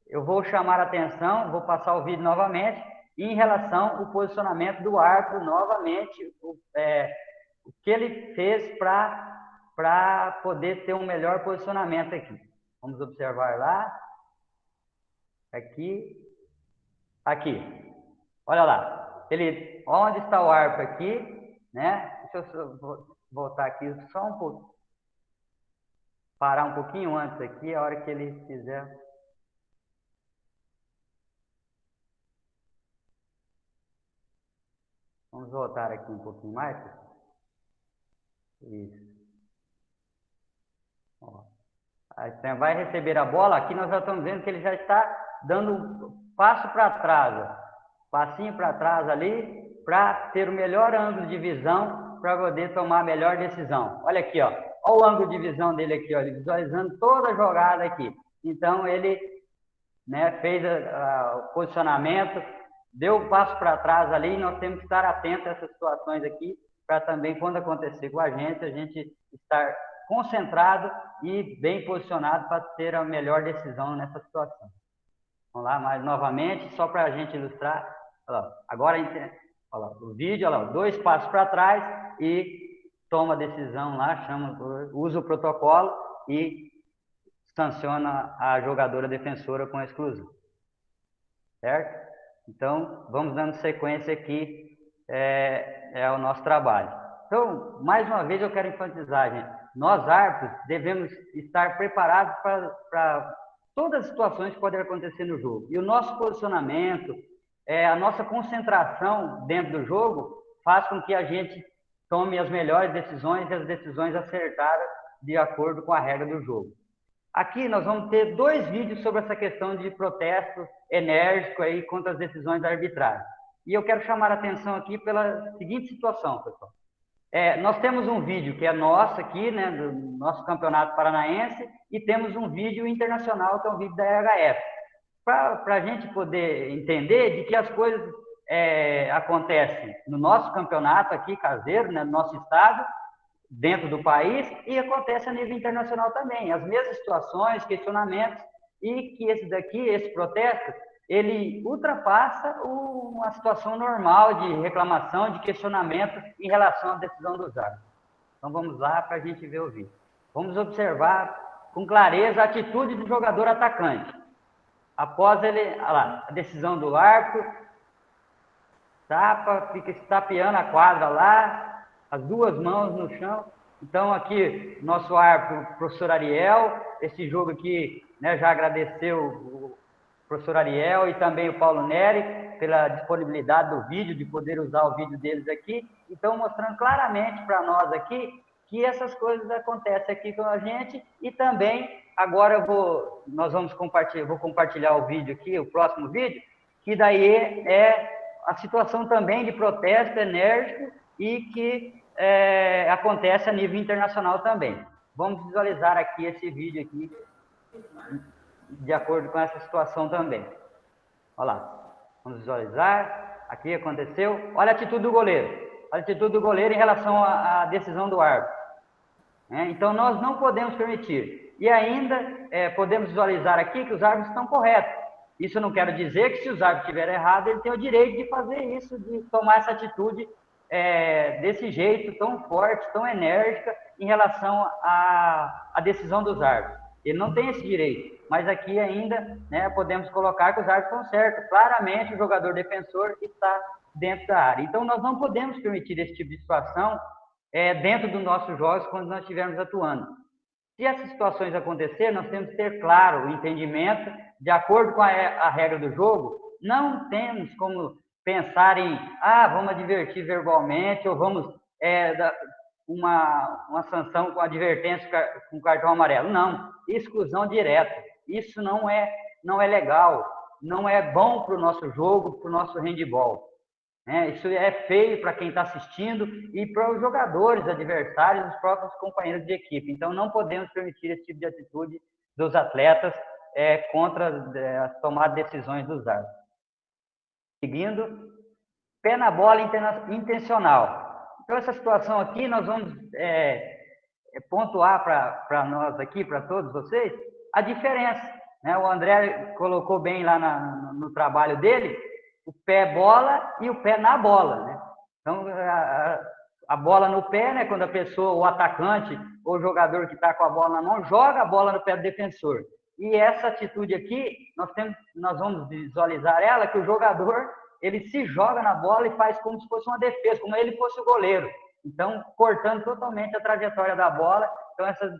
eu vou chamar a atenção, vou passar o vídeo novamente, em relação ao posicionamento do árbitro, novamente, o que ele fez para poder ter um melhor posicionamento aqui. Vamos observar lá. Aqui. Olha lá. Onde está o árbitro aqui, né? Deixa eu voltar aqui só um pouco. Parar um pouquinho antes aqui, a hora que ele fizer. Vamos voltar aqui um pouquinho mais. Isso. Ó. Aí você vai receber a bola. Aqui nós já estamos vendo que ele já está dando um passo para trás. Ó. Passinho para trás ali, para ter o melhor ângulo de visão, para poder tomar a melhor decisão. Olha aqui, ó. Olha o ângulo de visão dele aqui, ó. Ele visualizando toda a jogada aqui. Então, ele, né, fez o posicionamento, deu o passo para trás ali, e nós temos que estar atentos a essas situações aqui, para também, quando acontecer com a gente estar concentrado e bem posicionado para ter a melhor decisão nessa situação. Vamos lá, mais novamente, só para a gente ilustrar. Olha lá, agora, olha lá, o vídeo, olha lá, 2 passos para trás e toma a decisão lá, usa o protocolo e sanciona a jogadora defensora com a exclusão. Certo? Então, vamos dando sequência aqui. É o nosso trabalho. Então, mais uma vez eu quero enfatizar, gente, nós árbitros devemos estar preparados para todas as situações que podem acontecer no jogo. E o nosso posicionamento, a nossa concentração dentro do jogo faz com que a gente tome as melhores decisões e as decisões acertadas de acordo com a regra do jogo. Aqui nós vamos ter 2 vídeos sobre essa questão de protesto enérgico aí contra as decisões arbitrárias. E eu quero chamar a atenção aqui pela seguinte situação, pessoal. Nós temos um vídeo que é nosso aqui, né, do nosso campeonato paranaense, e temos um vídeo internacional, que é um vídeo da EHF. Para a gente poder entender de que as coisas acontecem no nosso campeonato aqui, caseiro, né, no nosso estado, dentro do país, e acontece a nível internacional também. As mesmas situações, questionamentos, e que esse protesto, ele ultrapassa uma situação normal de reclamação, de questionamento em relação à decisão dos árbitros. Então vamos lá para a gente ver o vídeo. Vamos observar com clareza a atitude do jogador atacante. Após olha lá, a decisão do árbitro, fica estapeando a quadra lá, as 2 mãos no chão. Então aqui, nosso árbitro, o professor Ariel, esse jogo aqui, né, já agradeceu o professor Ariel e também o Paulo Neri pela disponibilidade do vídeo, de poder usar o vídeo deles aqui. Então, mostrando claramente para nós aqui que essas coisas acontecem aqui com a gente. E também, agora vou compartilhar o vídeo aqui, o próximo vídeo, que daí é a situação também de protesto enérgico e que acontece a nível internacional também. Vamos visualizar aqui esse vídeo aqui de acordo com essa situação também. Olha lá, vamos visualizar, aqui aconteceu, olha a atitude do goleiro, olha a atitude do goleiro em relação à decisão do árbitro. Então, nós não podemos permitir. E ainda podemos visualizar aqui que os árbitros estão corretos. Isso não quer dizer que se os árbitros estiverem errados, ele tem o direito de fazer isso, de tomar essa atitude desse jeito tão forte, tão enérgica em relação à decisão dos árbitros. Ele não tem esse direito, mas aqui ainda podemos colocar que os árbitros estão certos. Claramente o jogador defensor está dentro da área. Então nós não podemos permitir esse tipo de situação dentro dos nossos jogos quando nós estivermos atuando. Se essas situações acontecerem, nós temos que ter claro o entendimento, de acordo com a regra do jogo. Não temos como pensar em, vamos advertir verbalmente, ou vamos dar uma sanção com advertência com cartão amarelo. Não, exclusão direta. Isso não é legal, não é bom para o nosso jogo, para o nosso handebol. Isso é feio para quem está assistindo e para os jogadores adversários, os próprios companheiros de equipe. Então, não podemos permitir esse tipo de atitude dos atletas contra as tomadas de decisões dos árbitros. Seguindo, pé na bola intencional. Então, essa situação aqui, nós vamos pontuar para nós aqui, para todos vocês, a diferença. O André colocou bem lá no trabalho dele, o pé bola e o pé na bola. Então, a bola no pé, quando a pessoa, o atacante ou o jogador que está com a bola na mão, joga a bola no pé do defensor. E essa atitude aqui, nós vamos visualizar ela, que o jogador, ele se joga na bola e faz como se fosse uma defesa, como ele fosse o goleiro. Então, cortando totalmente a trajetória da bola. Então, essa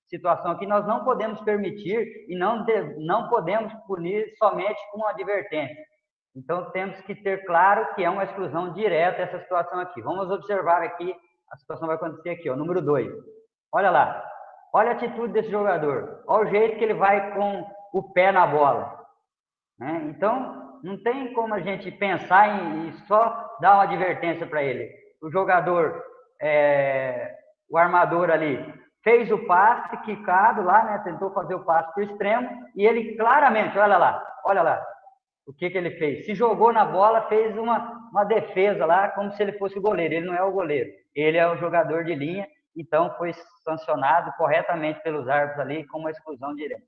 situação aqui nós não podemos permitir e não podemos punir somente com uma advertência. Então, temos que ter claro que é uma exclusão direta essa situação aqui. Vamos observar aqui, a situação vai acontecer aqui, número 2. Olha lá, olha a atitude desse jogador, olha o jeito que ele vai com o pé na bola. Então, não tem como a gente pensar em só dar uma advertência para ele. O jogador, o armador ali, fez o passe quicado lá, tentou fazer o passe para o extremo, e ele claramente, olha lá, o que ele fez? Se jogou na bola, fez uma defesa lá, como se ele fosse o goleiro. Ele não é o goleiro, ele é o jogador de linha, então foi sancionado corretamente pelos árbitros ali com uma exclusão direta.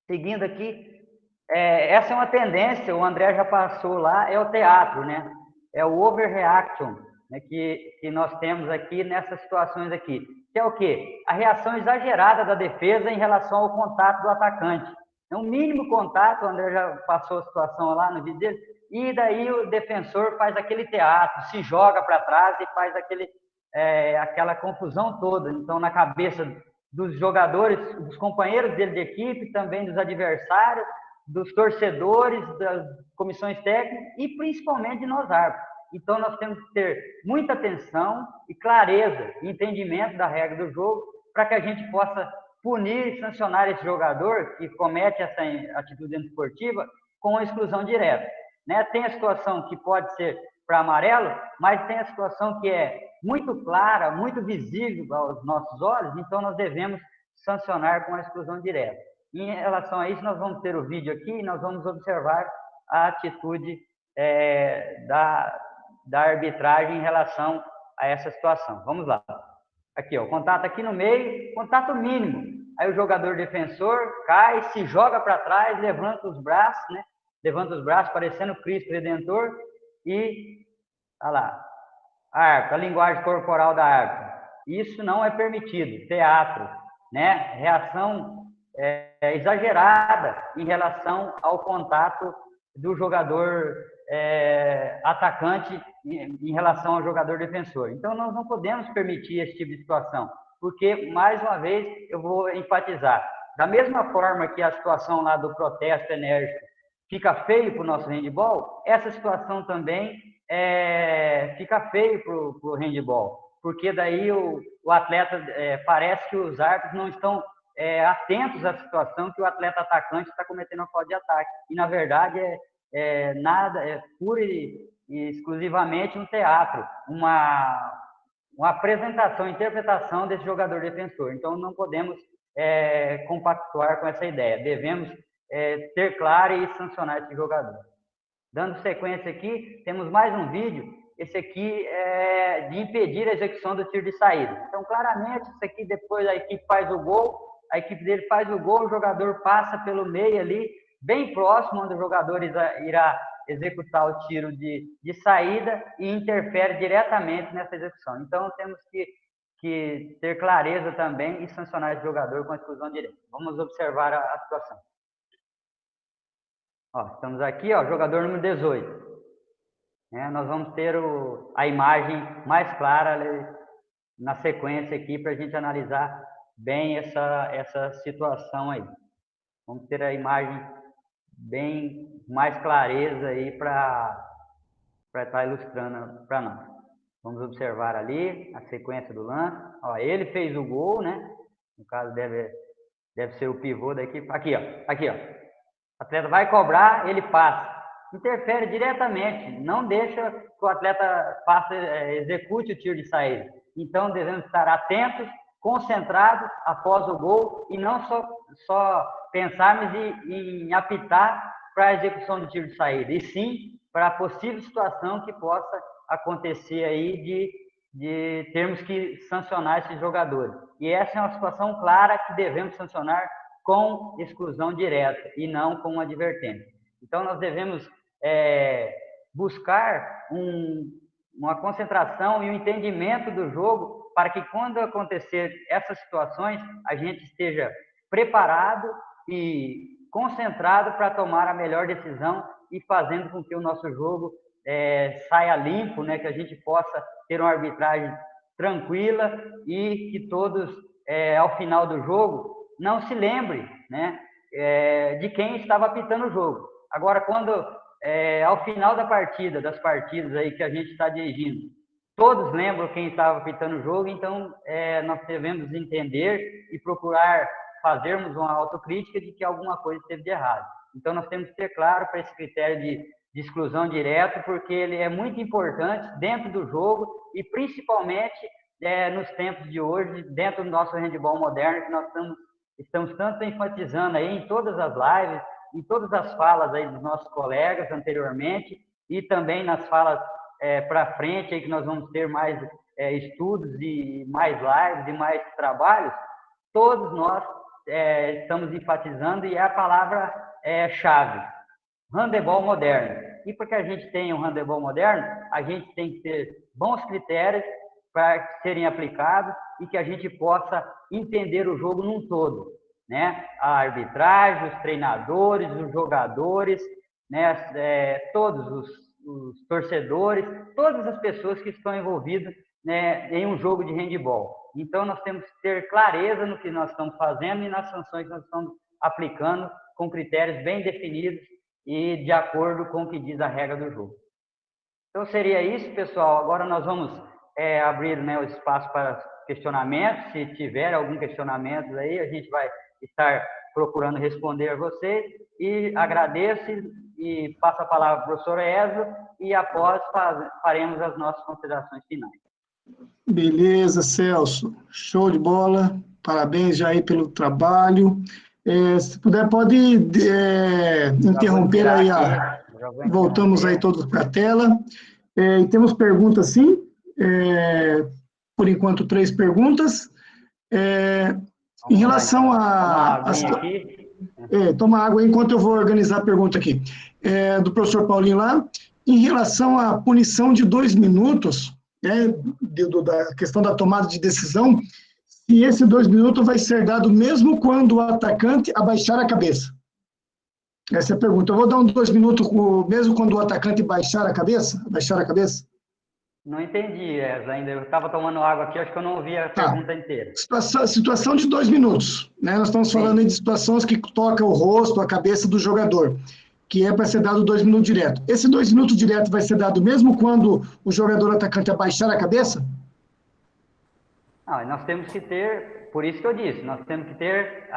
Seguindo aqui, essa é uma tendência, o André já passou lá, é o teatro, é o overreaction, que nós temos aqui nessas situações aqui. Que é o quê? A reação exagerada da defesa em relação ao contato do atacante. É um mínimo contato, o André já passou a situação lá no vídeo dele, e daí o defensor faz aquele teatro, se joga para trás e faz aquela confusão toda. Então, na cabeça dos jogadores, dos companheiros dele de equipe, também dos adversários, dos torcedores, das comissões técnicas e principalmente de nós árbitros. Então, nós temos que ter muita atenção e clareza e entendimento da regra do jogo para que a gente possa punir e sancionar esse jogador que comete essa atitude antiesportiva com a exclusão direta. Tem a situação que pode ser para amarelo, mas tem a situação que é muito clara, muito visível aos nossos olhos, então nós devemos sancionar com a exclusão direta. Em relação a isso, nós vamos ter o vídeo aqui e nós vamos observar a atitude da arbitragem em relação a essa situação. Vamos lá. Aqui, o contato aqui no meio, contato mínimo. Aí o jogador defensor cai, se joga para trás, levanta os braços, Levanta os braços, parecendo Cristo Redentor, e, olha lá, a linguagem corporal da árbitra. Isso não é permitido. Teatro, reação exagerada em relação ao contato do jogador atacante em relação ao jogador defensor. Então, nós não podemos permitir esse tipo de situação, porque, mais uma vez, eu vou enfatizar, da mesma forma que a situação lá do protesto enérgico fica feio para o nosso handebol, essa situação também fica feio para o handebol, porque daí o atleta, parece que os árbitros não estão atentos à situação que o atleta atacante está cometendo uma falta de ataque, e na verdade é pura e exclusivamente um teatro, uma apresentação, interpretação desse jogador defensor. Então não podemos compactuar com essa ideia. Devemos ter claro e sancionar esse jogador. Dando sequência aqui, temos mais um vídeo. Esse aqui é de impedir a execução do tiro de saída. Então, claramente, isso aqui depois a equipe faz o gol, a equipe dele faz o gol, o jogador passa pelo meio ali, bem próximo, onde o jogador irá executar o tiro de saída e interfere diretamente nessa execução. Então, temos que ter clareza também e sancionar esse jogador com a exclusão direta. Vamos observar a situação. Ó, estamos aqui, ó, jogador número 18. Nós vamos ter a imagem mais clara na sequência aqui para a gente analisar bem essa situação aí. Vamos ter a imagem bem mais clareza aí para estar ilustrando para nós. Vamos observar ali a sequência do lance. Ó, ele fez o gol, né? No caso deve ser o pivô da equipe. Aqui, ó. Aqui, ó. O atleta vai cobrar, ele passa. Interfere diretamente, não deixa que o atleta execute o tiro de saída. Então, devemos estar atentos, concentrados após o gol e não só pensarmos em apitar para a execução do tiro de saída, e sim para a possível situação que possa acontecer aí de termos que sancionar esses jogadores. E essa é uma situação clara que devemos sancionar com exclusão direta e não com advertência. Então, nós devemos buscar uma concentração e um entendimento do jogo para que, quando acontecer essas situações, a gente esteja preparado e concentrado para tomar a melhor decisão e fazendo com que o nosso jogo saia limpo, né? Que a gente possa ter uma arbitragem tranquila e que todos, ao final do jogo, não se lembrem, né? De quem estava apitando o jogo. Agora, quando ao final das partidas aí que a gente está dirigindo, todos lembram quem estava apitando o jogo, então nós devemos entender e procurar fazermos uma autocrítica de que alguma coisa teve de errado. Então, nós temos que ter claro para esse critério de exclusão direta, porque ele é muito importante dentro do jogo e principalmente nos tempos de hoje, dentro do nosso handebol moderno, que nós estamos tanto enfatizando aí em todas as lives, em todas as falas aí dos nossos colegas anteriormente e também nas falas para frente, aí que nós vamos ter mais estudos e mais lives e mais trabalhos, todos nós estamos enfatizando e é a palavra-chave, handebol moderno. E para que a gente tenha um handebol moderno, a gente tem que ter bons critérios para serem aplicados e que a gente possa entender o jogo num todo, né? A arbitragem, os treinadores, os jogadores, né? Todos os torcedores, todas as pessoas que estão envolvidas, né, em um jogo de handebol. Então, nós temos que ter clareza no que nós estamos fazendo e nas sanções que nós estamos aplicando com critérios bem definidos e de acordo com o que diz a regra do jogo. Então, seria isso, pessoal. Agora nós vamos abrir, né, o espaço para questionamentos. Se tiver algum questionamento aí, a gente vai estar procurando responder a vocês. E agradeço e passo a palavra para o professor Ezio e após faremos as nossas considerações finais. Beleza, Celso. Show de bola. Parabéns já aí pelo trabalho. Se puder, pode interromper aí. Voltamos aí todos para a tela. E temos perguntas, sim. Por enquanto, 3 perguntas. Em relação a... toma água aí enquanto eu vou organizar a pergunta aqui. Do professor Paulinho lá. Em relação à punição de 2 minutos, da questão da tomada de decisão, se esse 2 minutos vai ser dado mesmo quando o atacante abaixar a cabeça. Essa é a pergunta. Eu vou dar 2 minutos mesmo quando o atacante baixar a cabeça? Não entendi, ainda. Eu estava tomando água aqui, acho que eu não ouvi a pergunta inteira. Situação de 2 minutos. Né? Nós estamos falando aí de situações que tocam o rosto, a cabeça do jogador, que é para ser dado 2 minutos direto. Esse 2 minutos direto vai ser dado mesmo quando o jogador atacante abaixar a cabeça? Não, nós temos que ter, por isso que eu disse, nós temos que ter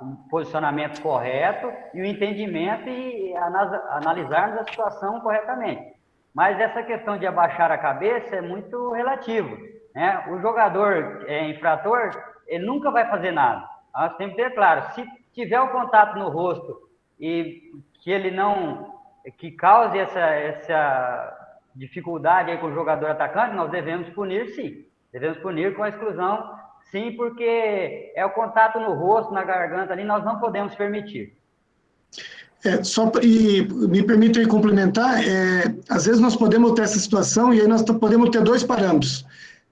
um posicionamento correto e o entendimento e analisarmos a situação corretamente. Mas essa questão de abaixar a cabeça é muito relativo, né? O jogador infrator, ele nunca vai fazer nada. Nós temos que ter claro, se tiver o contato no rosto e que ele não, que cause essa dificuldade aí com o jogador atacante, nós devemos punir, sim. Devemos punir com a exclusão, sim, porque é o contato no rosto, na garganta ali, nós não podemos permitir. E me permitem complementar, às vezes nós podemos ter essa situação e aí nós podemos ter dois parâmetros.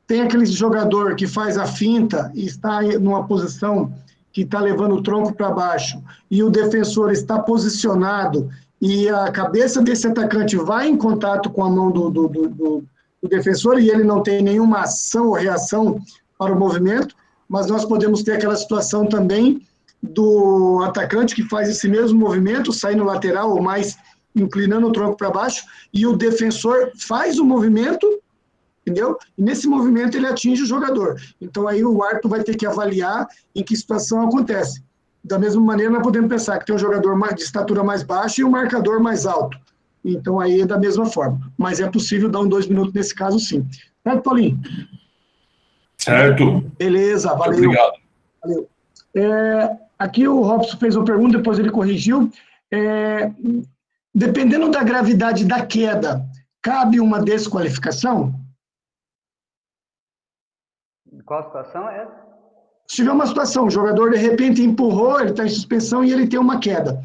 Tem aquele jogador que faz a finta e está numa posição que está levando o tronco para baixo e o defensor está posicionado e a cabeça desse atacante vai em contato com a mão do defensor e ele não tem nenhuma ação ou reação para o movimento, mas nós podemos ter aquela situação também do atacante que faz esse mesmo movimento, sai no lateral ou mais inclinando o tronco para baixo, e o defensor faz o movimento, entendeu? E nesse movimento ele atinge o jogador. Então aí o árbitro vai ter que avaliar em que situação acontece. Da mesma maneira, nós podemos pensar que tem um jogador de estatura mais baixa e um marcador mais alto. Então aí é da mesma forma. Mas é possível dar 2 minutos nesse caso, sim. Certo, Paulinho? Certo. Beleza, valeu. Muito obrigado. Valeu. Aqui o Robson fez uma pergunta, depois ele corrigiu. Dependendo da gravidade da queda, cabe uma desqualificação? Qual situação é essa? Se tiver uma situação, o jogador de repente empurrou, ele está em suspensão e ele tem uma queda.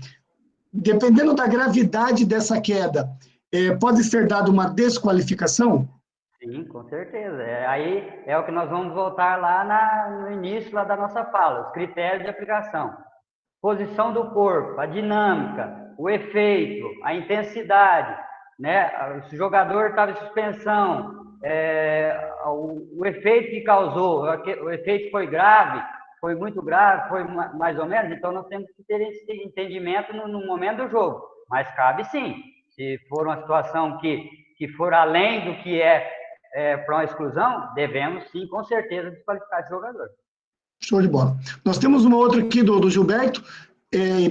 Dependendo da gravidade dessa queda, pode ser dada uma desqualificação? Sim, com certeza. Aí é o que nós vamos voltar lá no início lá da nossa fala, os critérios de aplicação. Posição do corpo, a dinâmica, o efeito, a intensidade, né? Se o jogador estava em suspensão, o efeito que causou, o efeito foi grave, foi muito grave, foi mais ou menos, então nós temos que ter esse entendimento no momento do jogo. Mas cabe sim, se for uma situação que for além do que para uma exclusão, devemos sim, com certeza, desqualificar esse jogador. Show de bola. Nós temos uma outra aqui do Gilberto,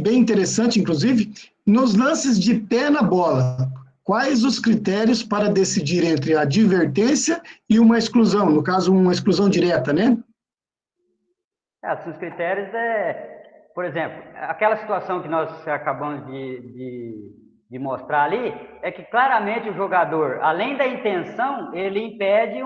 bem interessante, inclusive. Nos lances de pé na bola, quais os critérios para decidir entre a advertência e uma exclusão? No caso, uma exclusão direta, né? Os critérios por exemplo, aquela situação que nós acabamos de mostrar ali, é que claramente o jogador, além da intenção, ele impede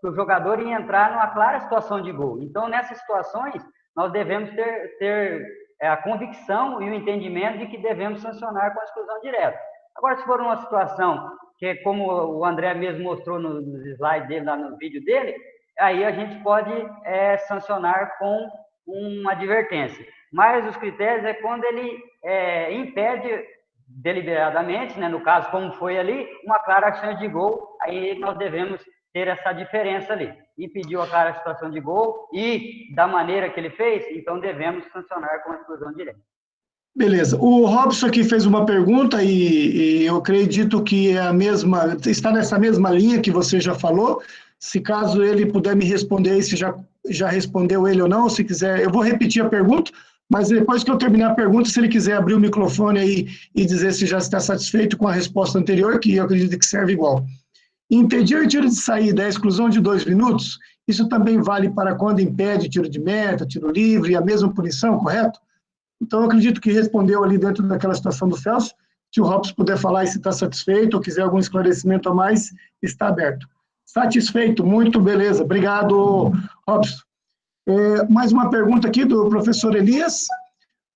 que o jogador ia entrar numa clara situação de gol. Então, nessas situações, nós devemos ter a convicção e o entendimento de que devemos sancionar com a exclusão direta. Agora, se for uma situação que é como o André mesmo mostrou nos slides dele, lá no vídeo dele, aí a gente pode sancionar com uma advertência. Mas os critérios é quando ele impede deliberadamente, né, no caso, como foi ali, uma clara chance de gol, aí nós devemos ter essa diferença ali. Impediu a clara situação de gol e da maneira que ele fez, então devemos sancionar com a exclusão direta. Beleza. O Robson aqui fez uma pergunta e eu acredito que é a mesma, está nessa mesma linha que você já falou. Se caso ele puder me responder aí, se já respondeu ele ou não, se quiser, eu vou repetir a pergunta, mas depois que eu terminar a pergunta, se ele quiser abrir o microfone aí e dizer se já está satisfeito com a resposta anterior, que eu acredito que serve igual. Impedir tiro de saída, a exclusão de 2 minutos, isso também vale para quando impede tiro de meta, tiro livre, a mesma punição, correto? Então, eu acredito que respondeu ali dentro daquela situação do Celso. Se o Robson puder falar e se está satisfeito ou quiser algum esclarecimento a mais, está aberto. Satisfeito, muito beleza. Obrigado, Robson. Mais uma pergunta aqui do professor Elias.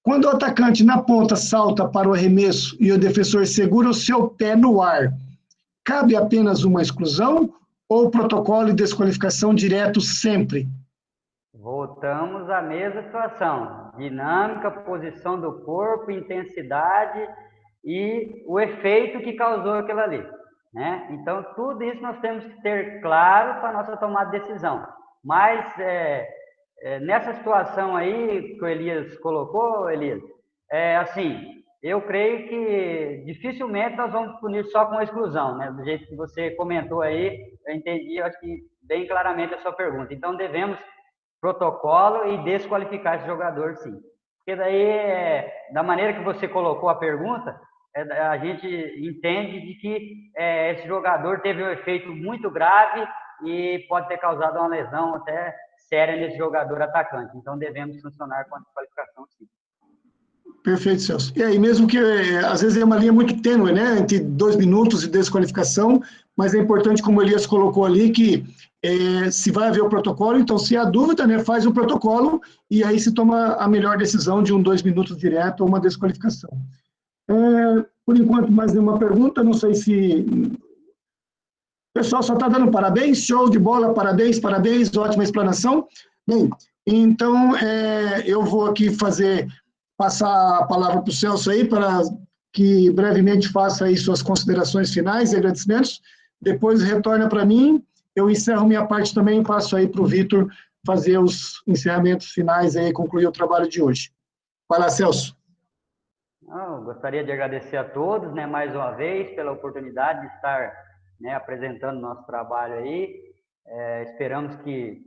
Quando o atacante na ponta salta para o arremesso e o defensor segura o seu pé no ar, cabe apenas uma exclusão ou protocolo e desqualificação direto sempre? Voltamos à mesma situação. Dinâmica, posição do corpo, intensidade e o efeito que causou aquilo ali, né? Então, tudo isso nós temos que ter claro para a nossa tomada de decisão. Mas, nessa situação aí que o Elias colocou, Elias, assim, eu creio que dificilmente nós vamos punir só com a exclusão, né? Do jeito que você comentou aí, eu entendi, acho que bem claramente a sua pergunta. Então, devemos protocolo e desqualificar esse jogador, sim. Porque daí, da maneira que você colocou a pergunta, a gente entende de que esse jogador teve um efeito muito grave e pode ter causado uma lesão até séria nesse jogador atacante. Então, devemos sancionar com a desqualificação, sim. Perfeito, Celso. E aí, mesmo que às vezes é uma linha muito tênue, né, entre 2 minutos e desqualificação, mas é importante, como o Elias colocou ali, que se vai haver o protocolo, então, se há dúvida, né, faz o protocolo e aí se toma a melhor decisão de 2 minutos direto ou uma desqualificação. Por enquanto, mais nenhuma pergunta, não sei se... O pessoal só está dando parabéns, show de bola, parabéns, ótima explanação. Bem, então, eu vou aqui passar a palavra para o Celso aí, para que brevemente faça aí suas considerações finais e agradecimentos. Depois retorna para mim, eu encerro minha parte também e passo aí para o Vitor fazer os encerramentos finais aí, concluir o trabalho de hoje. Vai lá, Celso. Eu gostaria de agradecer a todos, né, mais uma vez, pela oportunidade de estar, né, apresentando nosso trabalho aí. Esperamos que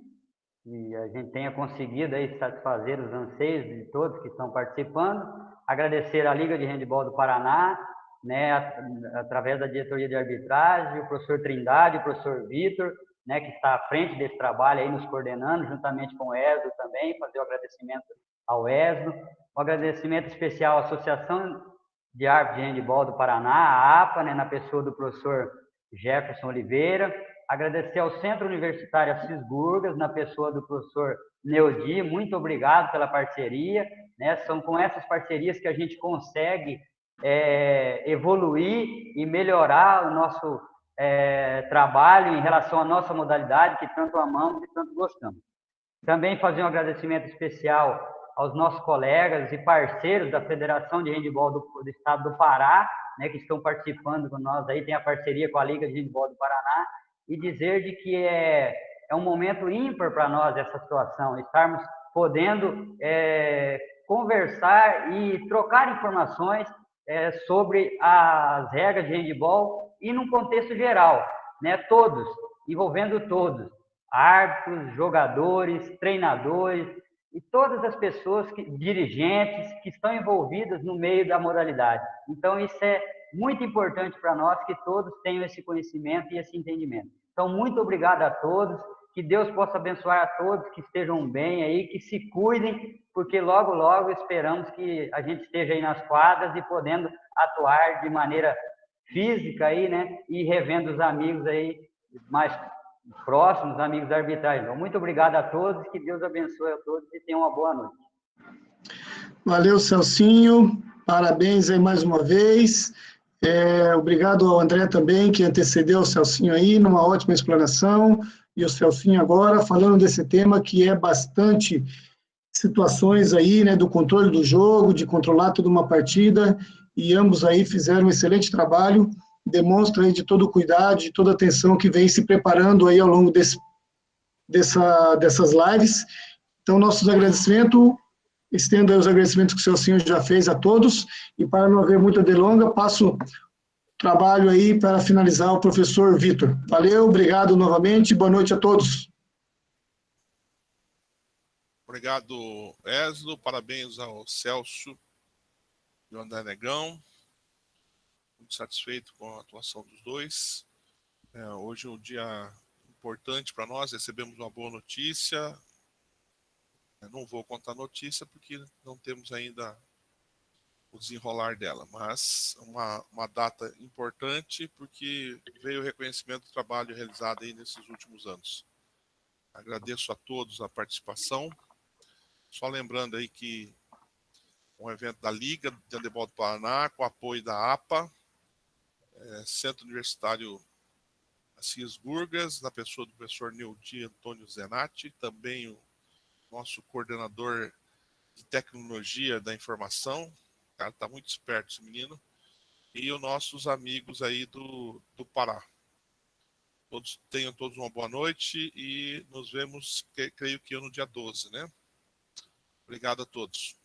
a gente tenha conseguido aí satisfazer os anseios de todos que estão participando. Agradecer à Liga de Handebol do Paraná, né, através da diretoria de arbitragem, o professor Trindade, o professor Vitor, né, que está à frente desse trabalho aí, nos coordenando, juntamente com o Eslo também, fazer o agradecimento ao Eslo. Um agradecimento especial à Associação de Árbitros de Handebol do Paraná, a APA, né, na pessoa do professor Jefferson Oliveira. Agradecer ao Centro Universitário Assis Gurgas, na pessoa do professor Neudi. Muito obrigado pela parceria, né? São com essas parcerias que a gente consegue evoluir e melhorar o nosso trabalho em relação à nossa modalidade, que tanto amamos e tanto gostamos. Também fazer um agradecimento especial aos nossos colegas e parceiros da Federação de Handebol do Estado do Pará, né, que estão participando com nós aí, tem a parceria com a Liga de Handebol do Paraná, e dizer de que é um momento ímpar para nós essa situação, estarmos podendo conversar e trocar informações sobre as regras de handebol e num contexto geral, né, todos, envolvendo todos, árbitros, jogadores, treinadores e todas as pessoas, dirigentes que estão envolvidas no meio da modalidade. Então, isso é muito importante para nós, que todos tenham esse conhecimento e esse entendimento. Então, muito obrigado a todos, que Deus possa abençoar a todos, que estejam bem aí, que se cuidem, porque logo, logo esperamos que a gente esteja aí nas quadras e podendo atuar de maneira física aí, né, e revendo os amigos aí mais próximos, amigos da arbitragem. Então, muito obrigado a todos, que Deus abençoe a todos e tenham uma boa noite. Valeu, Celcinho, parabéns aí mais uma vez. Obrigado ao André também, que antecedeu o Celcinho aí, numa ótima explanação, e o Celcinho agora falando desse tema que é bastante situações aí, né, do controle do jogo, de controlar toda uma partida, e ambos aí fizeram um excelente trabalho, demonstra aí de todo o cuidado, de toda a atenção que vem se preparando aí ao longo dessas lives. Então, nossos agradecimentos, estendo aí os agradecimentos que o Celcinho já fez a todos, e para não haver muita delonga, passo o trabalho aí para finalizar o professor Vitor. Valeu, obrigado novamente, boa noite a todos. Obrigado, Eslo, parabéns ao Celso e ao André Negão. Muito satisfeito com a atuação dos dois. Hoje é um dia importante para nós, recebemos uma boa notícia. Não vou contar a notícia porque não temos ainda o desenrolar dela, mas uma data importante porque veio o reconhecimento do trabalho realizado aí nesses últimos anos. Agradeço a todos a participação. Só lembrando aí que um evento da Liga de Handebol do Paraná, com apoio da APA, Centro Universitário Assis Gurgas, na pessoa do professor Neudi Antônio Zenatti, também o nosso coordenador de tecnologia da informação, o cara está muito esperto esse menino, e os nossos amigos aí do Pará. Tenham todos uma boa noite e nos vemos, creio que no dia 12, né? Obrigado a todos.